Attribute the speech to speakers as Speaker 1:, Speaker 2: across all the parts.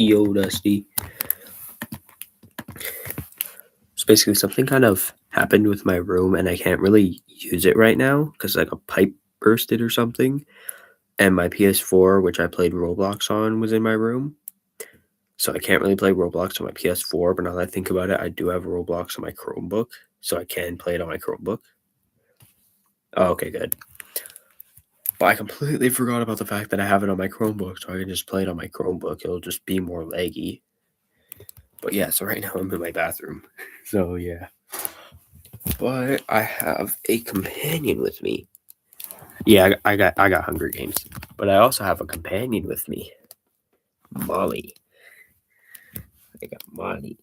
Speaker 1: Yo, Dusty. So basically, something kind of happened with my room, and I can't really use it right now because like a pipe bursted or something. And my PS4, which I played Roblox on, was in my room. So I can't really play Roblox on my PS4. But now that I think about it, I do have Roblox on my Chromebook, so I can play it on my Chromebook. Oh, okay, good. But I completely forgot about the fact that I have it on my Chromebook, so I can just play it on my Chromebook. It'll just be more laggy. But yeah, so right now I'm in my bathroom. So yeah. But I have a companion with me. Yeah, I got Hunger Games. But I also have a companion with me. Molly. I got Molly.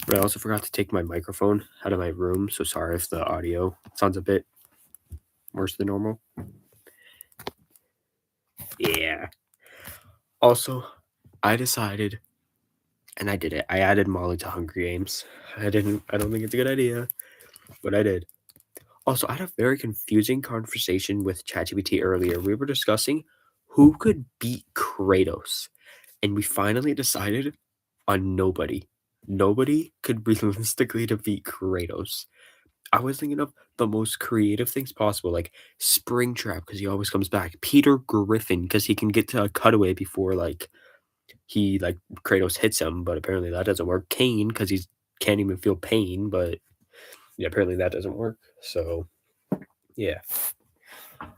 Speaker 1: But I also forgot to take my microphone out of my room, so sorry if the audio sounds a bit worse than normal. Yeah. Also, I decided, and I did it. I added Molly to Hunger Games. I don't think it's a good idea, but I did. Also, I had a very confusing conversation with ChatGPT earlier. We were discussing who could beat Kratos, and we finally decided on nobody. Nobody could realistically defeat Kratos. I was thinking of the most creative things possible, like Springtrap because he always comes back. Peter Griffin because he can get to a cutaway before Kratos hits him, but apparently that doesn't work. Kane because he can't even feel pain, but yeah, apparently that doesn't work. So yeah,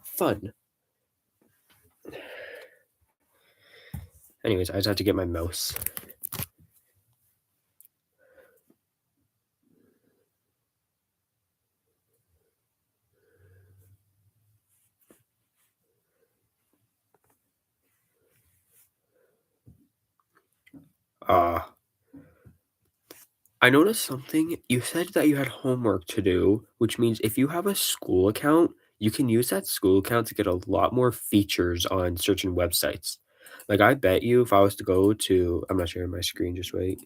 Speaker 1: fun. Anyways, I just had to get my mouse. I noticed something. You said that you had homework to do, which means if you have a school account, you can use that school account to get a lot more features on certain websites. Like, I bet you if I was to go to, I'm not sharing my screen, just wait.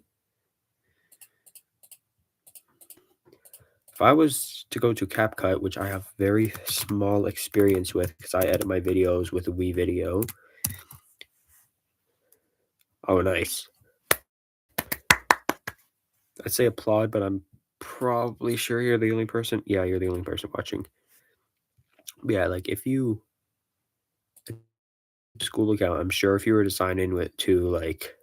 Speaker 1: If I was to go to CapCut, which I have very small experience with because I edit my videos with WeVideo. Oh, nice. I'd say applaud, but I'm probably sure you're the only person. Yeah, you're the only person watching. But yeah, like if you school account, I'm sure if you were to sign in with to like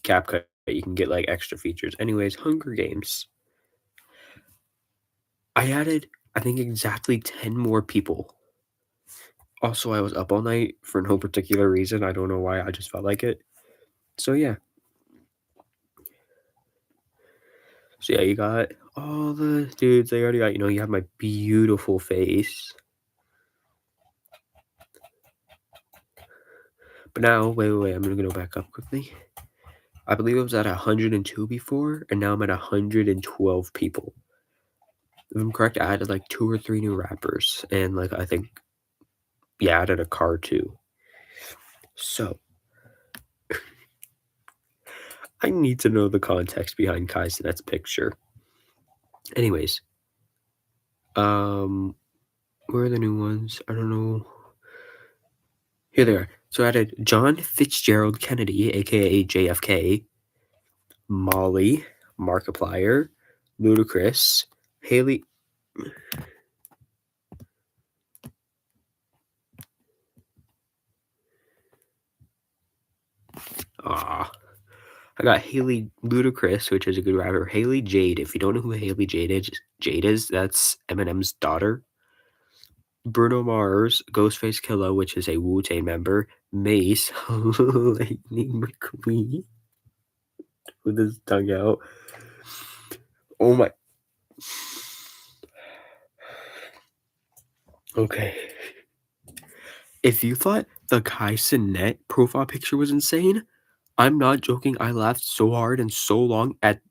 Speaker 1: CapCut, you can get like extra features. Anyways, Hunger Games. I added, I think, exactly 10 more people. Also, I was up all night for no particular reason. I don't know why. I just felt like it. So yeah. So yeah, you got all the dudes. They already got, you have my beautiful face. But now, wait. I'm gonna go back up quickly. I believe it was at 102 before, and now I'm at 112 people. If I'm correct, I added like 2 or 3 new rappers, and like I think, yeah, I added a car too. So I need to know the context behind Kai Sinet's picture. Anyways, where are the new ones? I don't know. Here they are. So I added John Fitzgerald Kennedy, aka JFK, Molly, Markiplier, Ludacris, Haley. I got Haley Ludacris, which is a good rapper. Haley Jade. If you don't know who Haley Jade is, that's Eminem's daughter. Bruno Mars, Ghostface Killah, which is a Wu-Tang member. Mace, Lightning McQueen, with his tongue out. Oh my. Okay. If you thought the Kai Cenat profile picture was insane, I'm not joking. I laughed so hard and so long at.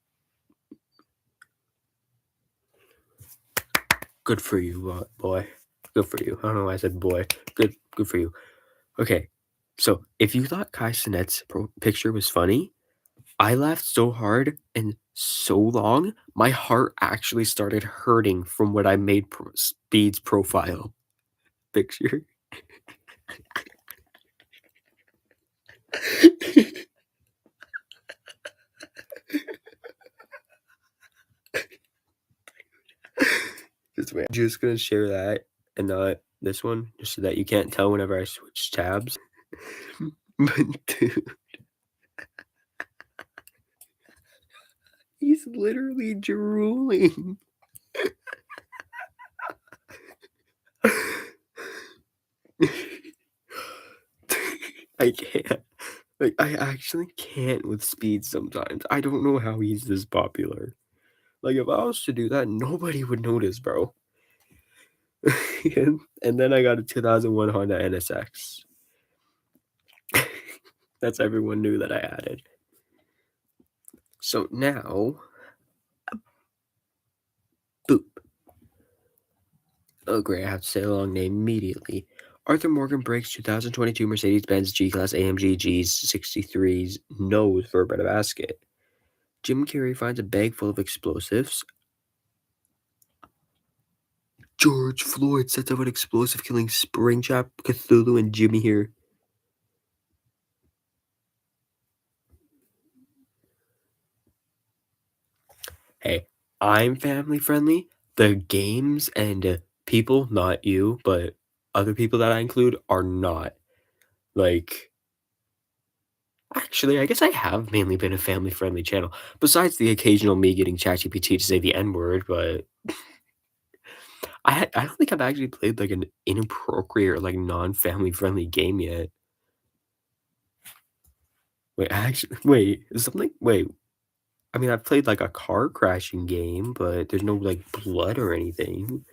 Speaker 1: Good for you, boy. Good for you. I don't know why I said boy. Good for you. Okay, so if you thought Kai Cenat's picture was funny, I laughed so hard and so long, my heart actually started hurting from what I made Speed's profile picture. Just wait. I'm just gonna share that and not this one, just so that you can't tell whenever I switch tabs. But dude, he's literally drooling. I can't. Like, I actually can't with speed sometimes. I don't know how he's this popular. Like, if I was to do that, nobody would notice, bro. And then I got a 2001 Honda NSX. That's everyone knew that I added. So now, boop. Oh, great. I have to say a long name immediately. Arthur Morgan breaks 2022 Mercedes-Benz G-Class AMG G63's nose for a breadbasket. Jim Carrey finds a bag full of explosives. George Floyd sets off an explosive killing Springtrap, Cthulhu, and Jimmy here. Hey, I'm family friendly. The games and people, not you, but other people that I include are not. Like, actually, I guess I have mainly been a family friendly channel, besides the occasional me getting ChatGPT to say the N word, but I don't think I've actually played like an inappropriate or like non-family friendly game yet. Wait, actually, wait, something, wait. I mean, I've played like a car crashing game, but there's no like blood or anything.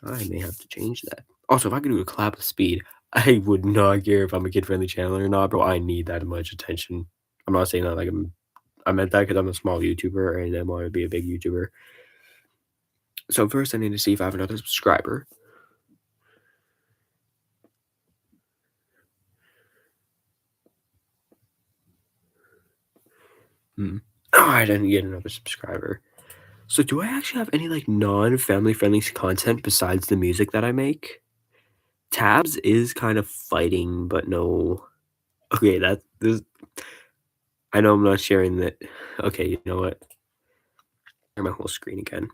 Speaker 1: I may have to change that. Also, if I could do a collab with Speed, I would not care if I'm a kid-friendly channel or not, bro. I need that much attention. I'm not saying that like I meant that because I'm a small YouTuber and I want to be a big YouTuber. So first, I need to see if I have another subscriber. Oh, I didn't get another subscriber. So do I actually have any like non-family friendly content besides the music that I make? Tabs is kind of fighting, but no. Okay, that this. I know I'm not sharing that. Okay, you know what? Share my whole screen again.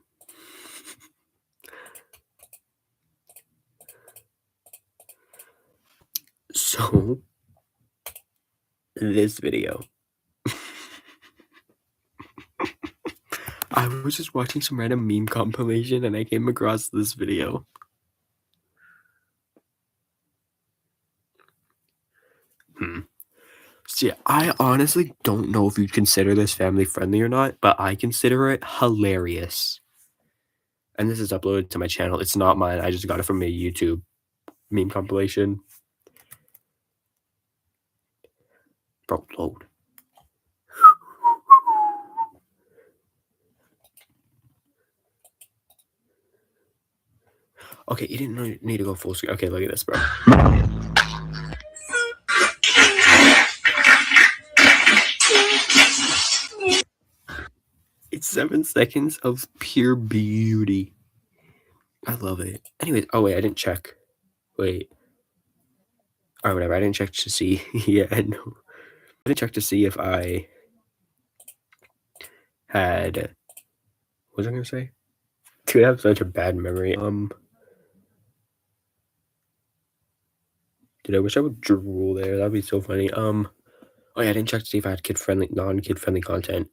Speaker 1: So this video. I was just watching some random meme compilation and I came across this video. So yeah, I honestly don't know if you'd consider this family friendly or not, but I consider it hilarious. And this is uploaded to my channel. It's not mine. I just got it from a YouTube meme compilation. Bro, load. Okay, you didn't need to go full screen. Okay, look at this, bro. It's 7 seconds of pure beauty. I love it. Anyways, oh wait, I didn't check. Wait. Alright, whatever. I didn't check to see. Yeah, no. I didn't check to see if I had. What was I gonna say? Dude, I have such a bad memory. Dude, I wish I would drool there. That'd be so funny. Oh yeah, I didn't check to see if I had kid-friendly, non-kid-friendly content.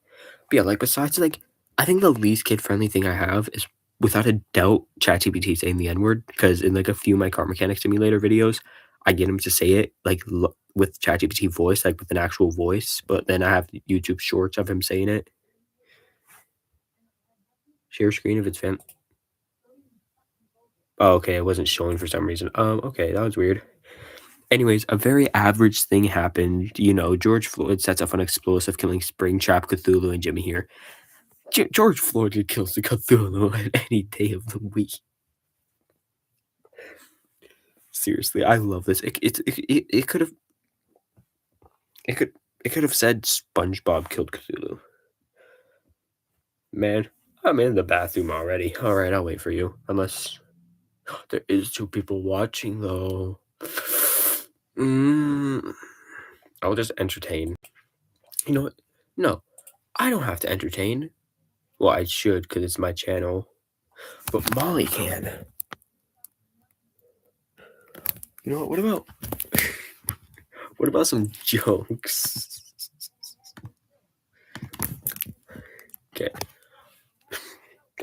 Speaker 1: But yeah, like besides like, I think the least kid-friendly thing I have is without a doubt ChatGPT saying the N-word. Because in like a few of my car mechanic simulator videos, I get him to say it like with ChatGPT voice, like with an actual voice. But then I have YouTube shorts of him saying it. Share screen if it's fan. Oh, okay, it wasn't showing for some reason. Okay, that was weird. Anyways, a very average thing happened. You know, George Floyd sets off an explosive, killing Springtrap, Cthulhu, and Jimmy here. George Floyd could kill the Cthulhu on any day of the week. Seriously, I love this. It could have it could have said SpongeBob killed Cthulhu. Man, I'm in the bathroom already. All right, I'll wait for you. Unless there is 2 people watching though. I'll just entertain. You know what? No, I don't have to entertain. Well, I should because it's my channel. But Molly can. You know what? What about some jokes? Okay.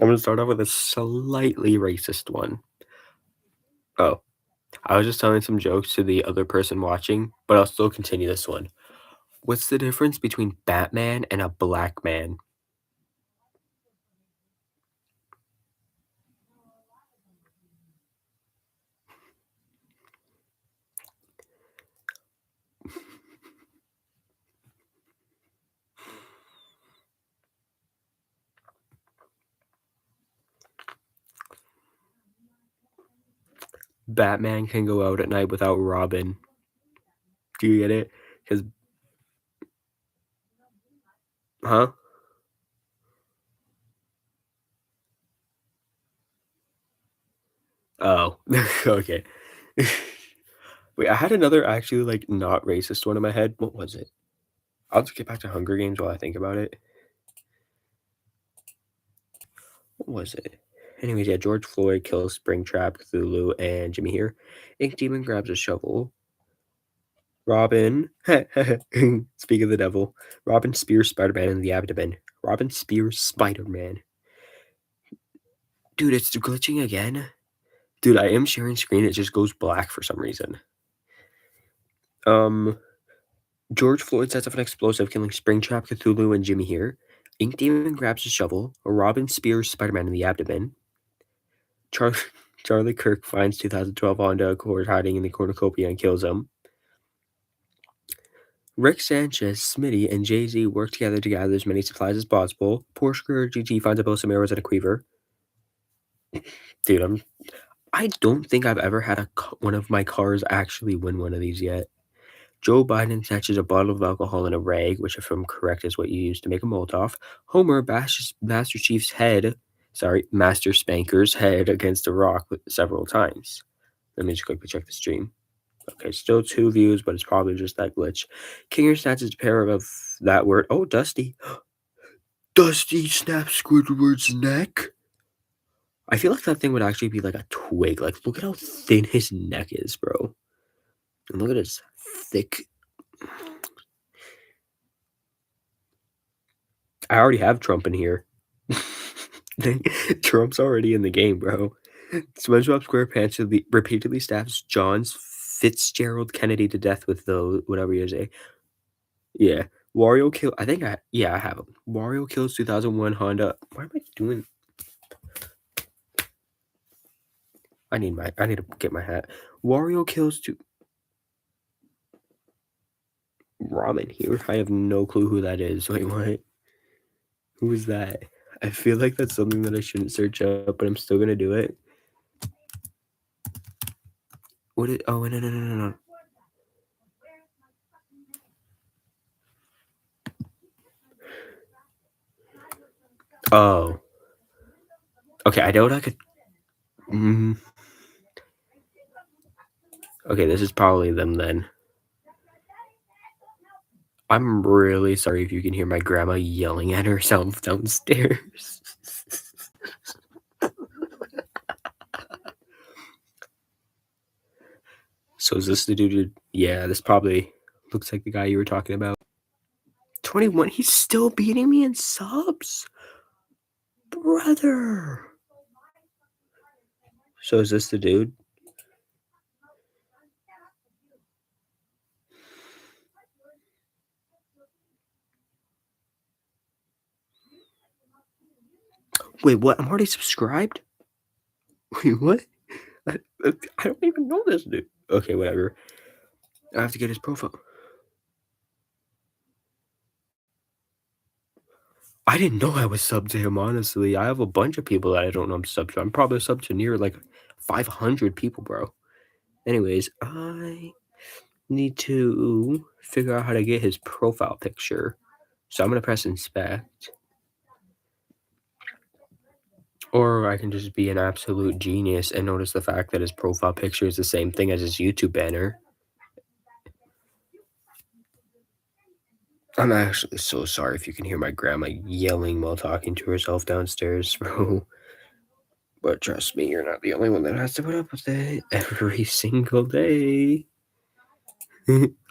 Speaker 1: I'm gonna start off with a slightly racist one. Oh, I was just telling some jokes to the other person watching, but I'll still continue this one. What's the difference between Batman and a black man? Batman can go out at night without Robin. Do you get it? Because, huh? Oh, okay. Wait, I had another actually like not racist one in my head. What was it? I'll just get back to Hunger Games while I think about it. What was it? Anyways, yeah, George Floyd kills Springtrap, Cthulhu, and Jimmy here. Ink Demon grabs a shovel. Robin, speak of the devil. Robin spears Spider-Man in the abdomen. Robin spears Spider-Man. Dude, it's glitching again. Dude, I am sharing screen. It just goes black for some reason. George Floyd sets off an explosive, killing Springtrap, Cthulhu, and Jimmy here. Ink Demon grabs a shovel. Robin spears Spider-Man in the abdomen. Char- Charlie Kirk finds 2012 Honda Accord hiding in the cornucopia and kills him. Rick Sanchez, Smitty, and Jay-Z work together to gather as many supplies as possible. Porsche GT finds a bow, some arrows, and a quiver. Dude, I don't think I've ever had one of my cars actually win one of these yet. Joe Biden snatches a bottle of alcohol in a rag, which, if I'm correct, is what you use to make a Molotov. Homer bashes Master Spanker's head against a rock several times. Let me just quickly check the stream. Okay, still 2 views, but it's probably just that glitch. Kinger snatches a pair of that word. Oh, Dusty. Dusty snaps Squidward's neck. I feel like that thing would actually be like a twig. Like, look at how thin his neck is, bro. And look at his thick. I already have Trump in here. Trump's already in the game, bro. SpongeBob SquarePants repeatedly stabs John Fitzgerald Kennedy to death with the whatever you say. Yeah. Wario kill. I think I have him. Wario kills 2001 Honda. Why am I doing? I need to get my hat. Wario kills Ramen here. I have no clue who that is. Wait, what? Who is that? I feel like that's something that I shouldn't search up, but I'm still gonna do it. What is? Oh, no. Oh. Okay, I know what I could. Okay, this is probably them then. I'm really sorry if you can hear my grandma yelling at herself downstairs. So is this the dude? Yeah, this probably looks like the guy you were talking about. 21. He's still beating me in subs, brother. So is this the dude? Wait, what? I'm already subscribed? Wait, what? I don't even know this dude. Okay, whatever. I have to get his profile. I didn't know I was subbed to him, honestly. I have a bunch of people that I don't know I'm subbed to. I'm probably subbed to near like 500 people, bro. Anyways, I need to figure out how to get his profile picture. So I'm going to press inspect. Or I can just be an absolute genius and notice the fact that his profile picture is the same thing as his YouTube banner. I'm actually so sorry if you can hear my grandma yelling while talking to herself downstairs, bro. But trust me, you're not the only one that has to put up with it every single day.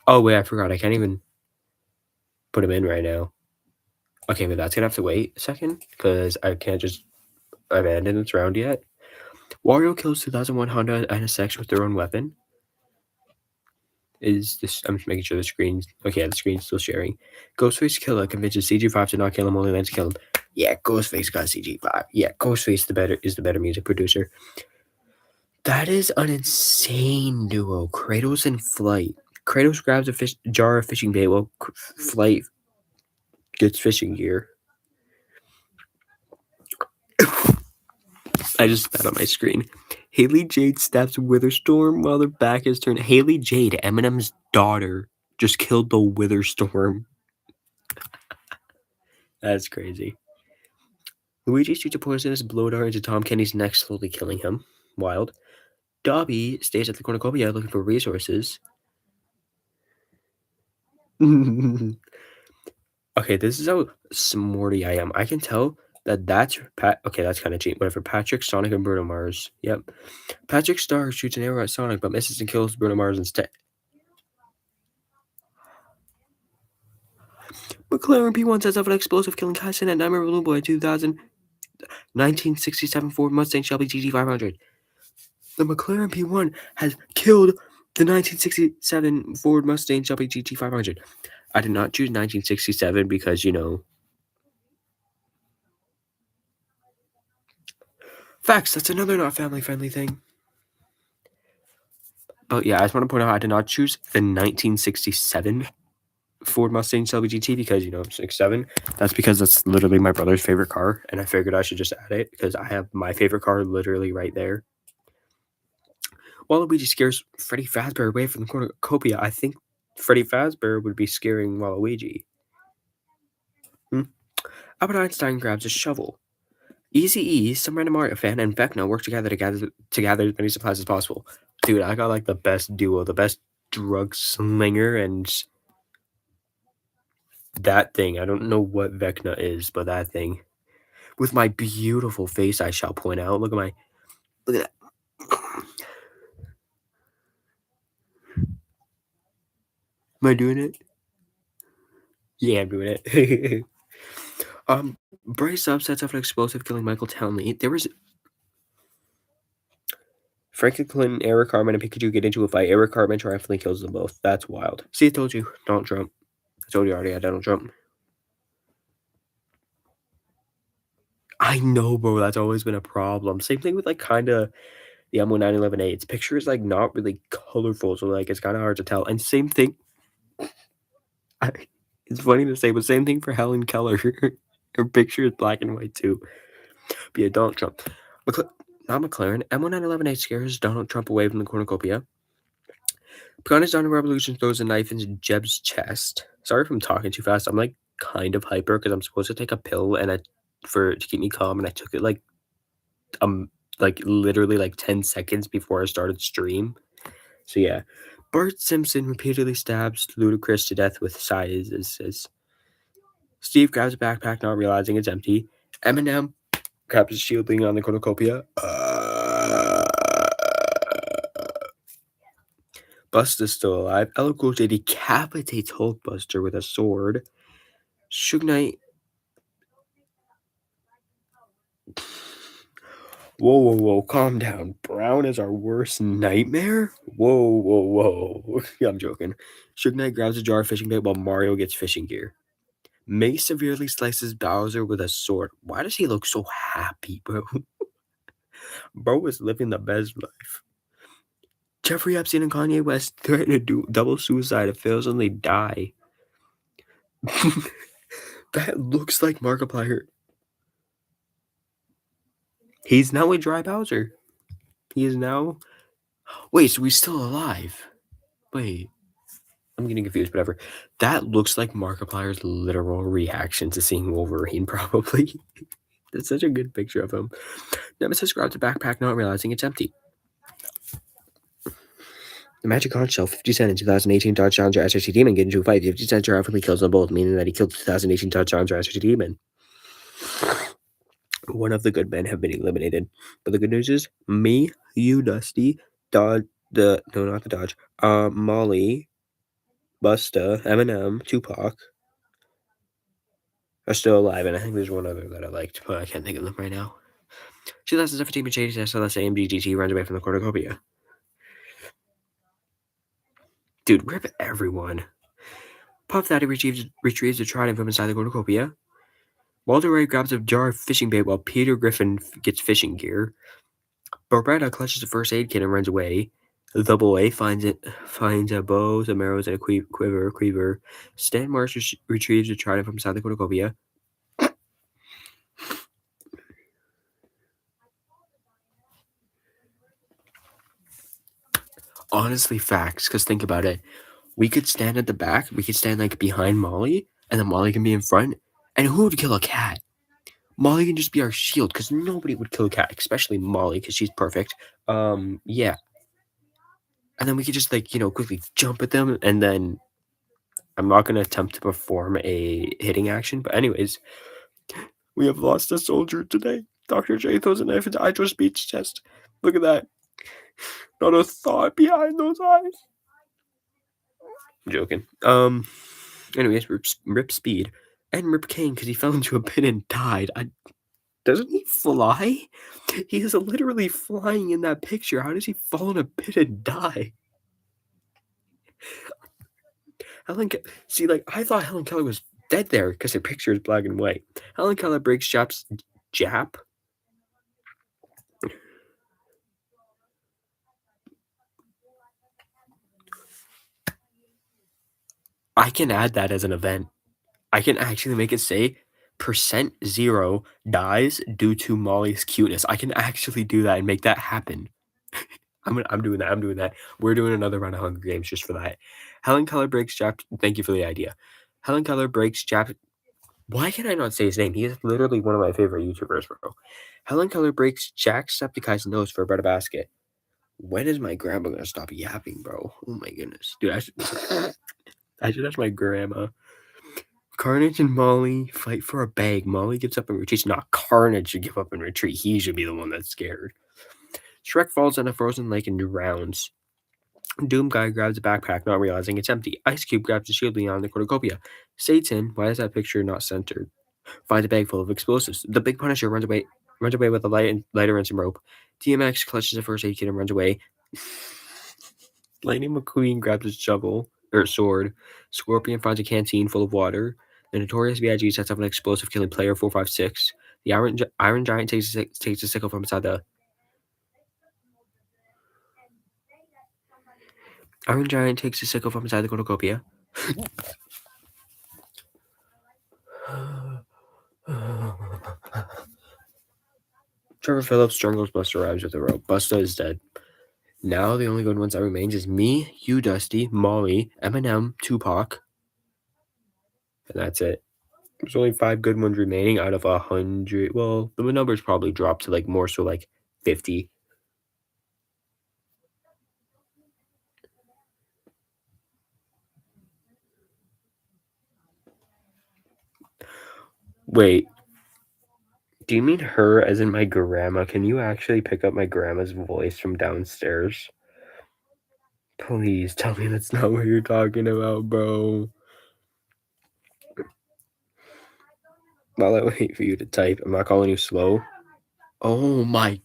Speaker 1: Oh, wait, I forgot. I can't even put him in right now. Okay, but that's gonna have to wait a second because I can't just abandon this round yet. Wario kills 2001 Honda NSX with their own weapon. Is this? I'm just making sure the screen's okay. Yeah, the screen's still sharing. Ghostface killer convinces CG5 to not kill him, only then to kill him. Yeah, Ghostface got CG5. Yeah, Ghostface is the better music producer. That is an insane duo. Kratos and Flight. Kratos grabs a jar of fishing bait while Flight gets fishing gear. I just spat on my screen. Haley Jade stabs Witherstorm while their back is turned. Haley Jade, Eminem's daughter, just killed the Witherstorm. That's crazy. Luigi shoots a poisonous blow dart into Tom Kenny's neck, slowly killing him. Wild. Dobby stays at the cornucopia looking for resources. Okay, this is how smorty I am. I can tell that that's Pat. Okay, that's kind of cheap. Whatever. Patrick, Sonic, and Bruno Mars. Yep. Patrick Star shoots an arrow at Sonic, but misses and kills Bruno Mars instead. McLaren P1 sets off an explosive, killing Tyson at Nightmare Balloon Boy 1967 Ford Mustang Shelby GT500. The McLaren P1 has killed the 1967 Ford Mustang Shelby GT500. I did not choose 1967 because, you know, facts, that's another not family-friendly thing. But yeah, I just want to point out I did not choose the 1967 Ford Mustang Shelby GT because, you know, 67. That's because that's literally my brother's favorite car, and I figured I should just add it because I have my favorite car literally right there. Waluigi scares Freddy Fazbear away from the cornucopia. I think Freddy Fazbear would be scaring Waluigi. Albert Einstein grabs a shovel. Eazy-E, some random Mario fan, and Vecna work together to gather as many supplies as possible. Dude, I got like the best duo, the best drug slinger, and that thing. I don't know what Vecna is, but that thing. With my beautiful face, I shall point out. Look at that. Am I doing it? Yeah, I'm doing it. Brace up sets off an explosive, killing Michael Townley. There was Franklin Clinton, Eric Cartman, and Pikachu get into a fight. Eric Cartman triumphantly kills them both. That's wild. See, I told you. Donald Trump. I told you already. I Donald Trump. I know, bro. That's always been a problem. Same thing with like kind of the M1911A. Its picture is like not really colorful, so like it's kind of hard to tell. And same thing. It's funny to say, but same thing for Helen Keller. Her picture is black and white too. But yeah, Donald Trump. Not McLaren. M1911A scares Donald Trump away from the cornucopia. Pagani's Dino Revolution throws a knife into Jeb's chest. Sorry if I'm talking too fast. I'm like kind of hyper because I'm supposed to take a pill and to keep me calm, and I took it like literally like 10 seconds before I started stream. So yeah. Bart Simpson repeatedly stabs Ludacris to death with sizes. Steve grabs a backpack, not realizing it's empty. Eminem grabs his shielding on the cornucopia. Buster's still alive. LL Cool J decapitates Hulkbuster with a sword. Suge Knight. Whoa, calm down. Brown is our worst nightmare? Whoa. I'm joking. Suge Knight grabs a jar of fishing bait while Mario gets fishing gear. May severely slices Bowser with a sword. Why does he look so happy, bro? Bro is living the best life. Jeffrey Epstein and Kanye West threaten to do double suicide if fails and they die. That looks like Markiplier. He's now a dry Bowser. He is now... Wait, so he's still alive? Wait. I'm getting confused, whatever. That looks like Markiplier's literal reaction to seeing Wolverine, probably. That's such a good picture of him. Nemesis grabs a backpack, not realizing it's empty. The Magic Conch Shell 50 Cent in 2018 Dodge Challenger SRT Demon get into a fight. 50 Cent triumphantly kills them both, meaning that he killed the 2018 Dodge Challenger SRT Demon. One of the good men have been eliminated. But the good news is, me, you, Dusty, Dodge, not the Dodge, Molly, Busta, Eminem, Tupac are still alive, and I think there's one other that I liked, but I can't think of them right now. 2017 Mercedes SLS AMG GT runs away from the cornucopia. Dude, rip everyone. Puff Daddy retrieves the trident from inside the cornucopia. Walter Ray grabs a jar of fishing bait while Peter Griffin gets fishing gear. Beretta clutches a first aid kit and runs away. The boy finds a bow, some arrows, and a quiver. Stan Marsh retrieves the trident from inside the cornucopia. Honestly, facts, because think about it. We could stand at the back, we could stand like behind Molly, and then Molly can be in front. And who would kill a cat? Molly can just be our shield, because nobody would kill a cat, especially Molly, because she's perfect. Yeah. And then we could just, like, quickly jump at them, and then I'm not going to attempt to perform a hitting action, but anyways, we have lost a soldier today. Dr. J throws a knife into Idra's speech chest. Look at that. Not a thought behind those eyes. I'm joking. Anyways, Rip Speed and Rip Kane because he fell into a pit and died. Doesn't he fly? He is literally flying in that picture. How does he fall in a pit and die? I thought Helen Keller was dead there because her picture is black and white. Helen Keller breaks Jap. I can add that as an event. I can actually make it say %0 dies due to Molly's cuteness. I can actually do that and make that happen. I'm doing that. We're doing another round of Hunger Games just for that. Helen Keller breaks Jap. Thank you for the idea. Helen Keller breaks Jap. Why can I not say his name? He is literally one of my favorite YouTubers, bro. Helen Keller breaks Jacksepticeye's nose for a bread basket. When is my grandma gonna stop yapping, bro? Oh my goodness, dude! I should ask my grandma. Carnage and Molly fight for a bag. Molly gives up and retreats. Not Carnage should give up and retreat. He should be the one that's scared. Shrek falls in a frozen lake and drowns. Doom Guy grabs a backpack, not realizing it's empty. Ice Cube grabs a shield beyond the cornucopia. Satan, why is that picture not centered? Finds a bag full of explosives. The Big Punisher runs away with a lighter and some rope. DMX clutches a first aid kit and runs away. Lightning McQueen grabs his sword. Scorpion finds a canteen full of water. The Notorious B.I.G. sets up an explosive, killing player 456. The Iron Giant takes a sickle from inside the... Iron Giant takes a sickle from inside the cornucopia. Trevor Phillips strangles Busta Rhymes with a rope. Busta is dead. Now the only good ones that remains is me, you, Dusty, Molly, Eminem, Tupac, and that's it. There's only 5 good ones remaining out of 100. Well, the numbers probably dropped to more so 50. Wait, do you mean her as in my grandma? Can you actually pick up my grandma's voice from downstairs? Please tell me that's not what you're talking about, bro. While I wait for you to type, I'm not calling you slow. Oh my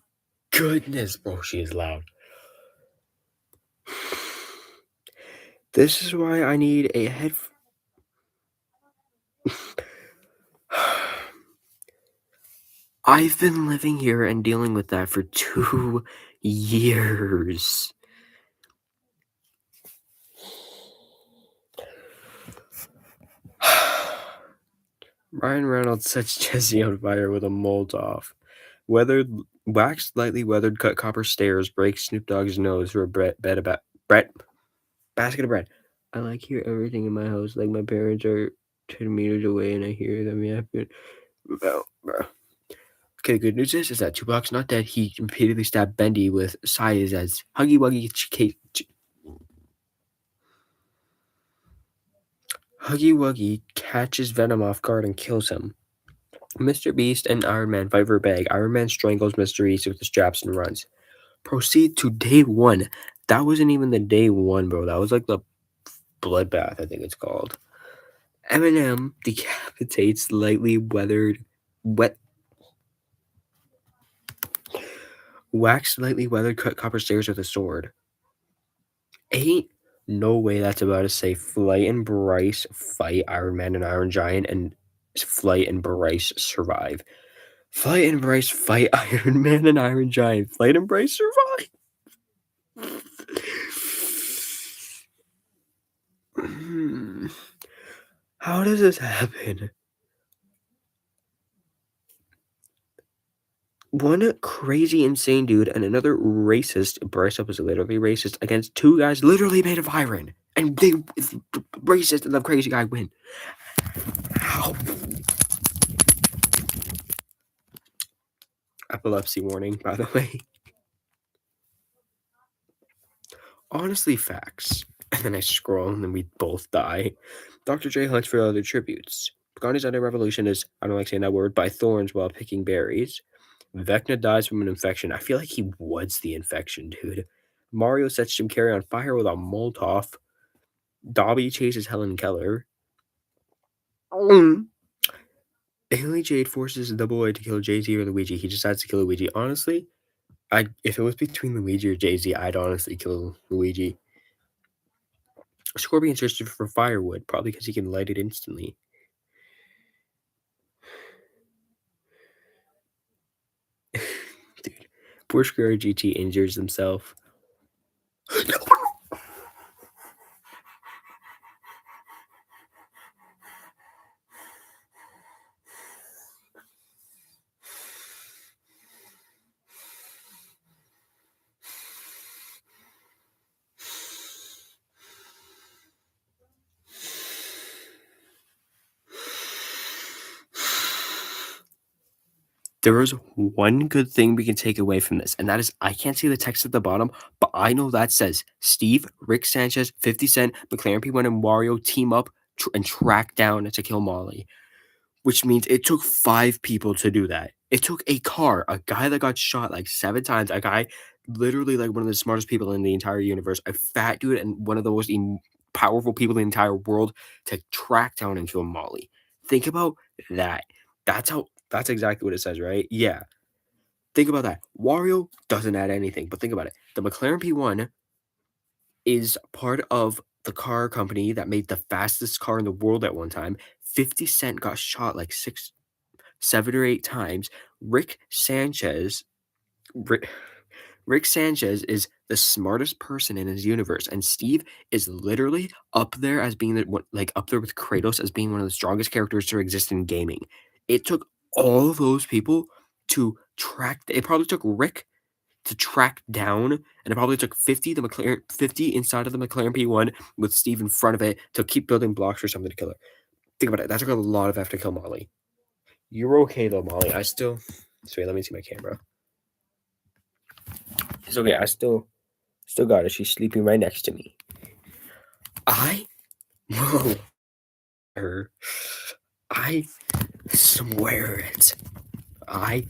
Speaker 1: goodness, bro, she is loud. This is why I need a head. I've been living here and dealing with that for 2 years. Ryan Reynolds sets Jesse on fire with a Molotov. Waxed lightly weathered cut copper stairs breaks Snoop Dogg's nose for a basket of bread. I hear everything in my house. My parents are 10 meters away and I hear them yapping. Bro. Okay, the good news is that Tupac's not dead. He repeatedly stabbed Bendy with size as Huggy Wuggy Huggy Wuggy catches Venom off guard and kills him. Mr. Beast and Iron Man fight for a bag. Iron Man strangles Mr. Beast with the straps and runs. Proceed to day one. That wasn't even the day one, bro. That was like the bloodbath, I think it's called. Eminem decapitates wet, waxed lightly weathered copper stairs with a sword. Ain't no way that's about to say Flight and Bryce fight Iron Man and Iron Giant, and Flight and Bryce survive. Flight and Bryce fight Iron Man and Iron Giant. Flight and Bryce survive. How does this happen? One crazy, insane dude and another racist, Bryce was literally racist, against two guys literally made of iron. And they, racist and the crazy guy win. How? Epilepsy warning, by the way. Honestly, facts. And then I scroll and then we both die. Dr. J hunts for other tributes. Gandhi's anti-revolution is, I don't like saying that word, by thorns while picking berries. Vecna dies from an infection. I feel like he was the infection, dude. Mario sets Jim Carrey on fire with a Molotov. Dobby chases Helen Keller. Haley Jade forces Double A to kill Jay-Z or Luigi. He decides to kill Luigi. Honestly, if it was between Luigi or Jay-Z, I'd honestly kill Luigi. Scorpion searches for firewood, probably because he can light it instantly. Dude, poor Square GT injures himself. There is one good thing we can take away from this, and that is I can't see the text at the bottom, but I know that says Steve, Rick Sanchez, 50 Cent, McLaren P1, and Wario team up and track down to kill Molly, which means it took 5 people to do that. It took a car, a guy that got shot like 7 times, a guy literally like one of the smartest people in the entire universe, a fat dude, and one of the most powerful people in the entire world to track down and kill Molly. Think about that. That's exactly what it says, right? Yeah. Think about that. Wario doesn't add anything, but think about it. The McLaren P1 is part of the car company that made the fastest car in the world at one time. 50 Cent got shot like 7 or 8 times. Rick Sanchez is the smartest person in his universe, and Steve is literally up there as being up there with Kratos as being one of the strongest characters to exist in gaming. It took all of those people to track. It probably took Rick to track down, and it probably took 50 inside of the McLaren P1 with Steve in front of it to keep building blocks for something to kill her. Think about it. That took a lot of effort to kill Molly. You're okay though, Molly. Wait, let me see my camera. It's okay. I still got it. She's sleeping right next to me. I will her. I swear it. I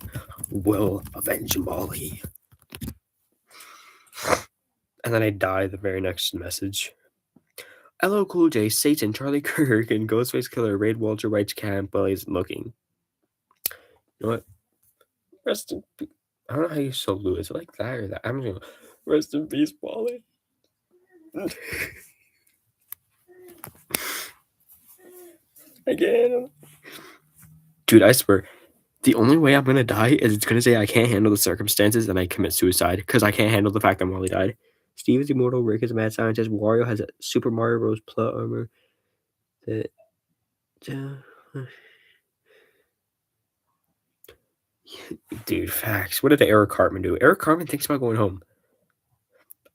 Speaker 1: will avenge Molly. And then I die the very next message. LL Cool J, Satan, Charlie Kirk, and Ghostface Killer raid Walter White's camp while he's looking. You know what? Rest in peace. I don't know how you salute. Is it like that or that? I'm gonna go, rest in peace, Molly. Again. Dude, I swear, the only way I'm gonna die is it's gonna say I can't handle the circumstances and I commit suicide because I can't handle the fact that Molly died. Steve is immortal, Rick is a mad scientist, Wario has a Super Mario Bros. Plot armor. Dude, facts. What did Eric Cartman do? Eric Cartman thinks about going home.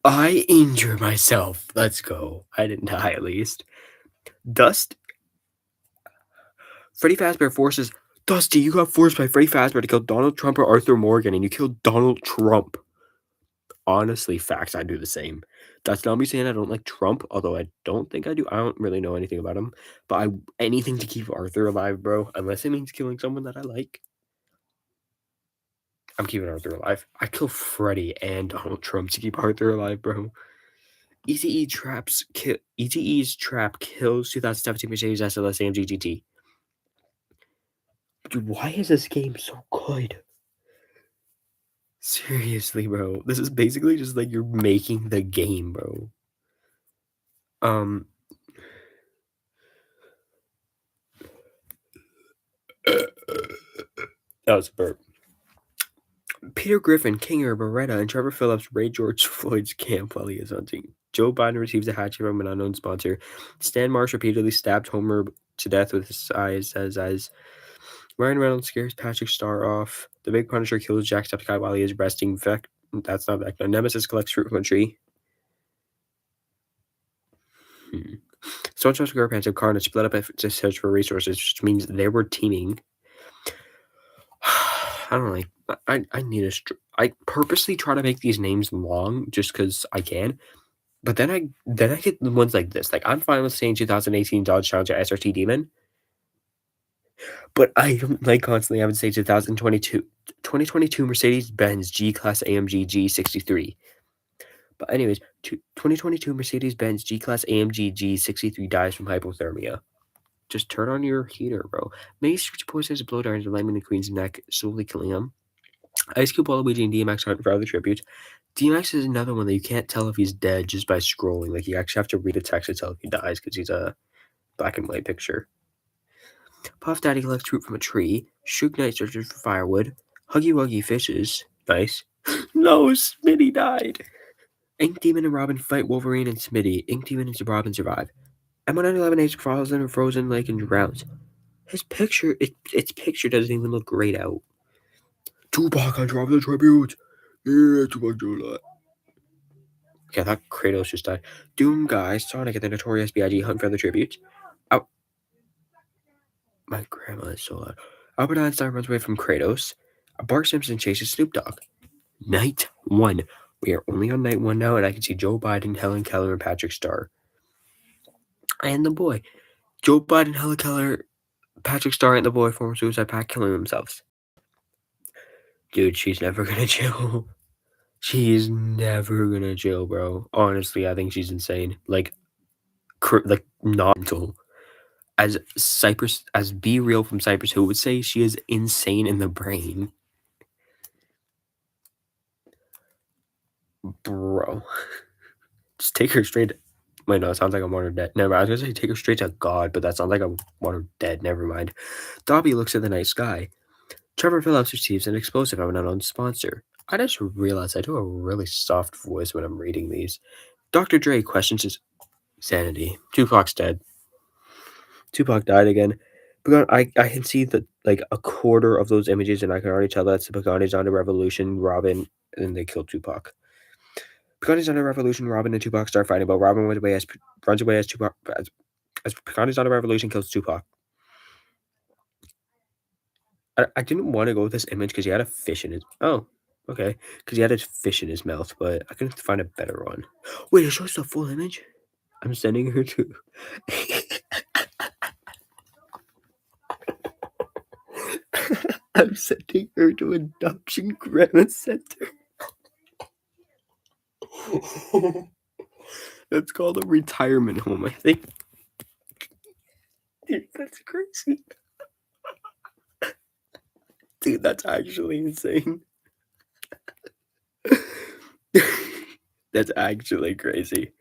Speaker 1: I injure myself. Let's go. I didn't die at least. Freddy Fazbear forces Dusty, you got forced by Freddy Fazbear to kill Donald Trump or Arthur Morgan, and you killed Donald Trump. honestly facts, I do the same. That's not me saying I don't like Trump, although I don't think I do. I don't really know anything about him, but I anything to keep Arthur alive, bro, unless it means killing someone that I like, I'm keeping Arthur alive. I kill Freddy and Donald Trump to keep Arthur alive, bro. ETE's trap kills 2017 Mercedes SLS AMG GT. Dude, why is this game so good? Seriously, bro. This is basically just like you're making the game, bro. Um that was a burp. Peter Griffin, Kinger, Beretta, and Trevor Phillips raid George Floyd's camp while he is hunting. Joe Biden receives a hatchet from an unknown sponsor. Stan Marsh repeatedly stabbed Homer to death with his eyes. Ryan Reynolds scares Patrick Star off. The Big Punisher kills Jacksepticeye while he is resting. That's not Vecna. Nemesis collects fruit from a tree. SpongeBob SquarePants and Carnage split up to search for resources, which means they were teaming. I don't like. I need a. I purposely try to make these names long just because I can, but then I get the ones like this. Like I'm fine with saying 2018 Dodge Challenger SRT Demon, but I don't like constantly having to say 2022 Mercedes-Benz G-Class AMG G63. But anyways, 2022 Mercedes-Benz G-Class AMG G63 dies from hypothermia. Just turn on your heater, bro. Many street boys has blow darts alignment in Queen's neck, slowly killing him. Ice Cube, Waluigi, and DMX hunt for other tributes. DMX is another one that you can't tell if he's dead just by scrolling. Like, you actually have to read a text to tell if he dies because he's a black and white picture. Puff Daddy collects fruit from a tree. Suge Knight searches for firewood. Huggy Wuggy fishes. Nice. No, Smitty died. Ink Demon and Robin fight Wolverine and Smitty. Ink Demon and Robin survive. M1911H falls in a frozen lake and drowns. His picture, its picture doesn't even look great out. Tupac on Drop the Tribute. Yeah, Tupac do a lot. Okay, I thought Kratos just died. Doom Guy, Sonic, and the Notorious B.I.G. hunt for the tributes. Oh, my grandma is so loud. Albert Einstein runs away from Kratos. Bart Simpson chases Snoop Dogg. Night 1. We are only on night 1 now, and I can see Joe Biden, Helen Keller, and Patrick Starr. And the boy. Joe Biden, Helen Keller, Patrick Starr, and the boy form a suicide pact, killing themselves. Dude, she's never gonna chill. She's never gonna chill, bro. Honestly, I think she's insane. Like not mental. As Be Real from Cypress Hill would say, she is insane in the brain. Bro. Just take her straight. Wait, no, it sounds like I'm wanted dead. Never mind. I was gonna say take her straight to God, but that sounds like I'm wanted dead. Never mind. Dobby looks at the night sky. Trevor Phillips receives an explosive from an unknown sponsor. I just realized I do a really soft voice when I'm reading these. Dr. Dre questions his sanity. Tupac's dead. Tupac died again. I can see that like a quarter of those images, and I can already tell that's the Pagani's on the Revolution, Robin, and they killed Tupac. Pagani's on the Revolution, Robin and Tupac start fighting, but Robin runs away as Tupac as Pagani's on the Revolution kills Tupac. I didn't want to go with this image because he had a fish in his okay. Because he had a fish in his mouth, but I couldn't find a better one. Wait, it shows the full image? I'm sending her to I'm sending her to adoption grandma center. That's called a retirement home, I think. Dude, that's crazy. Dude, that's actually insane. That's actually crazy.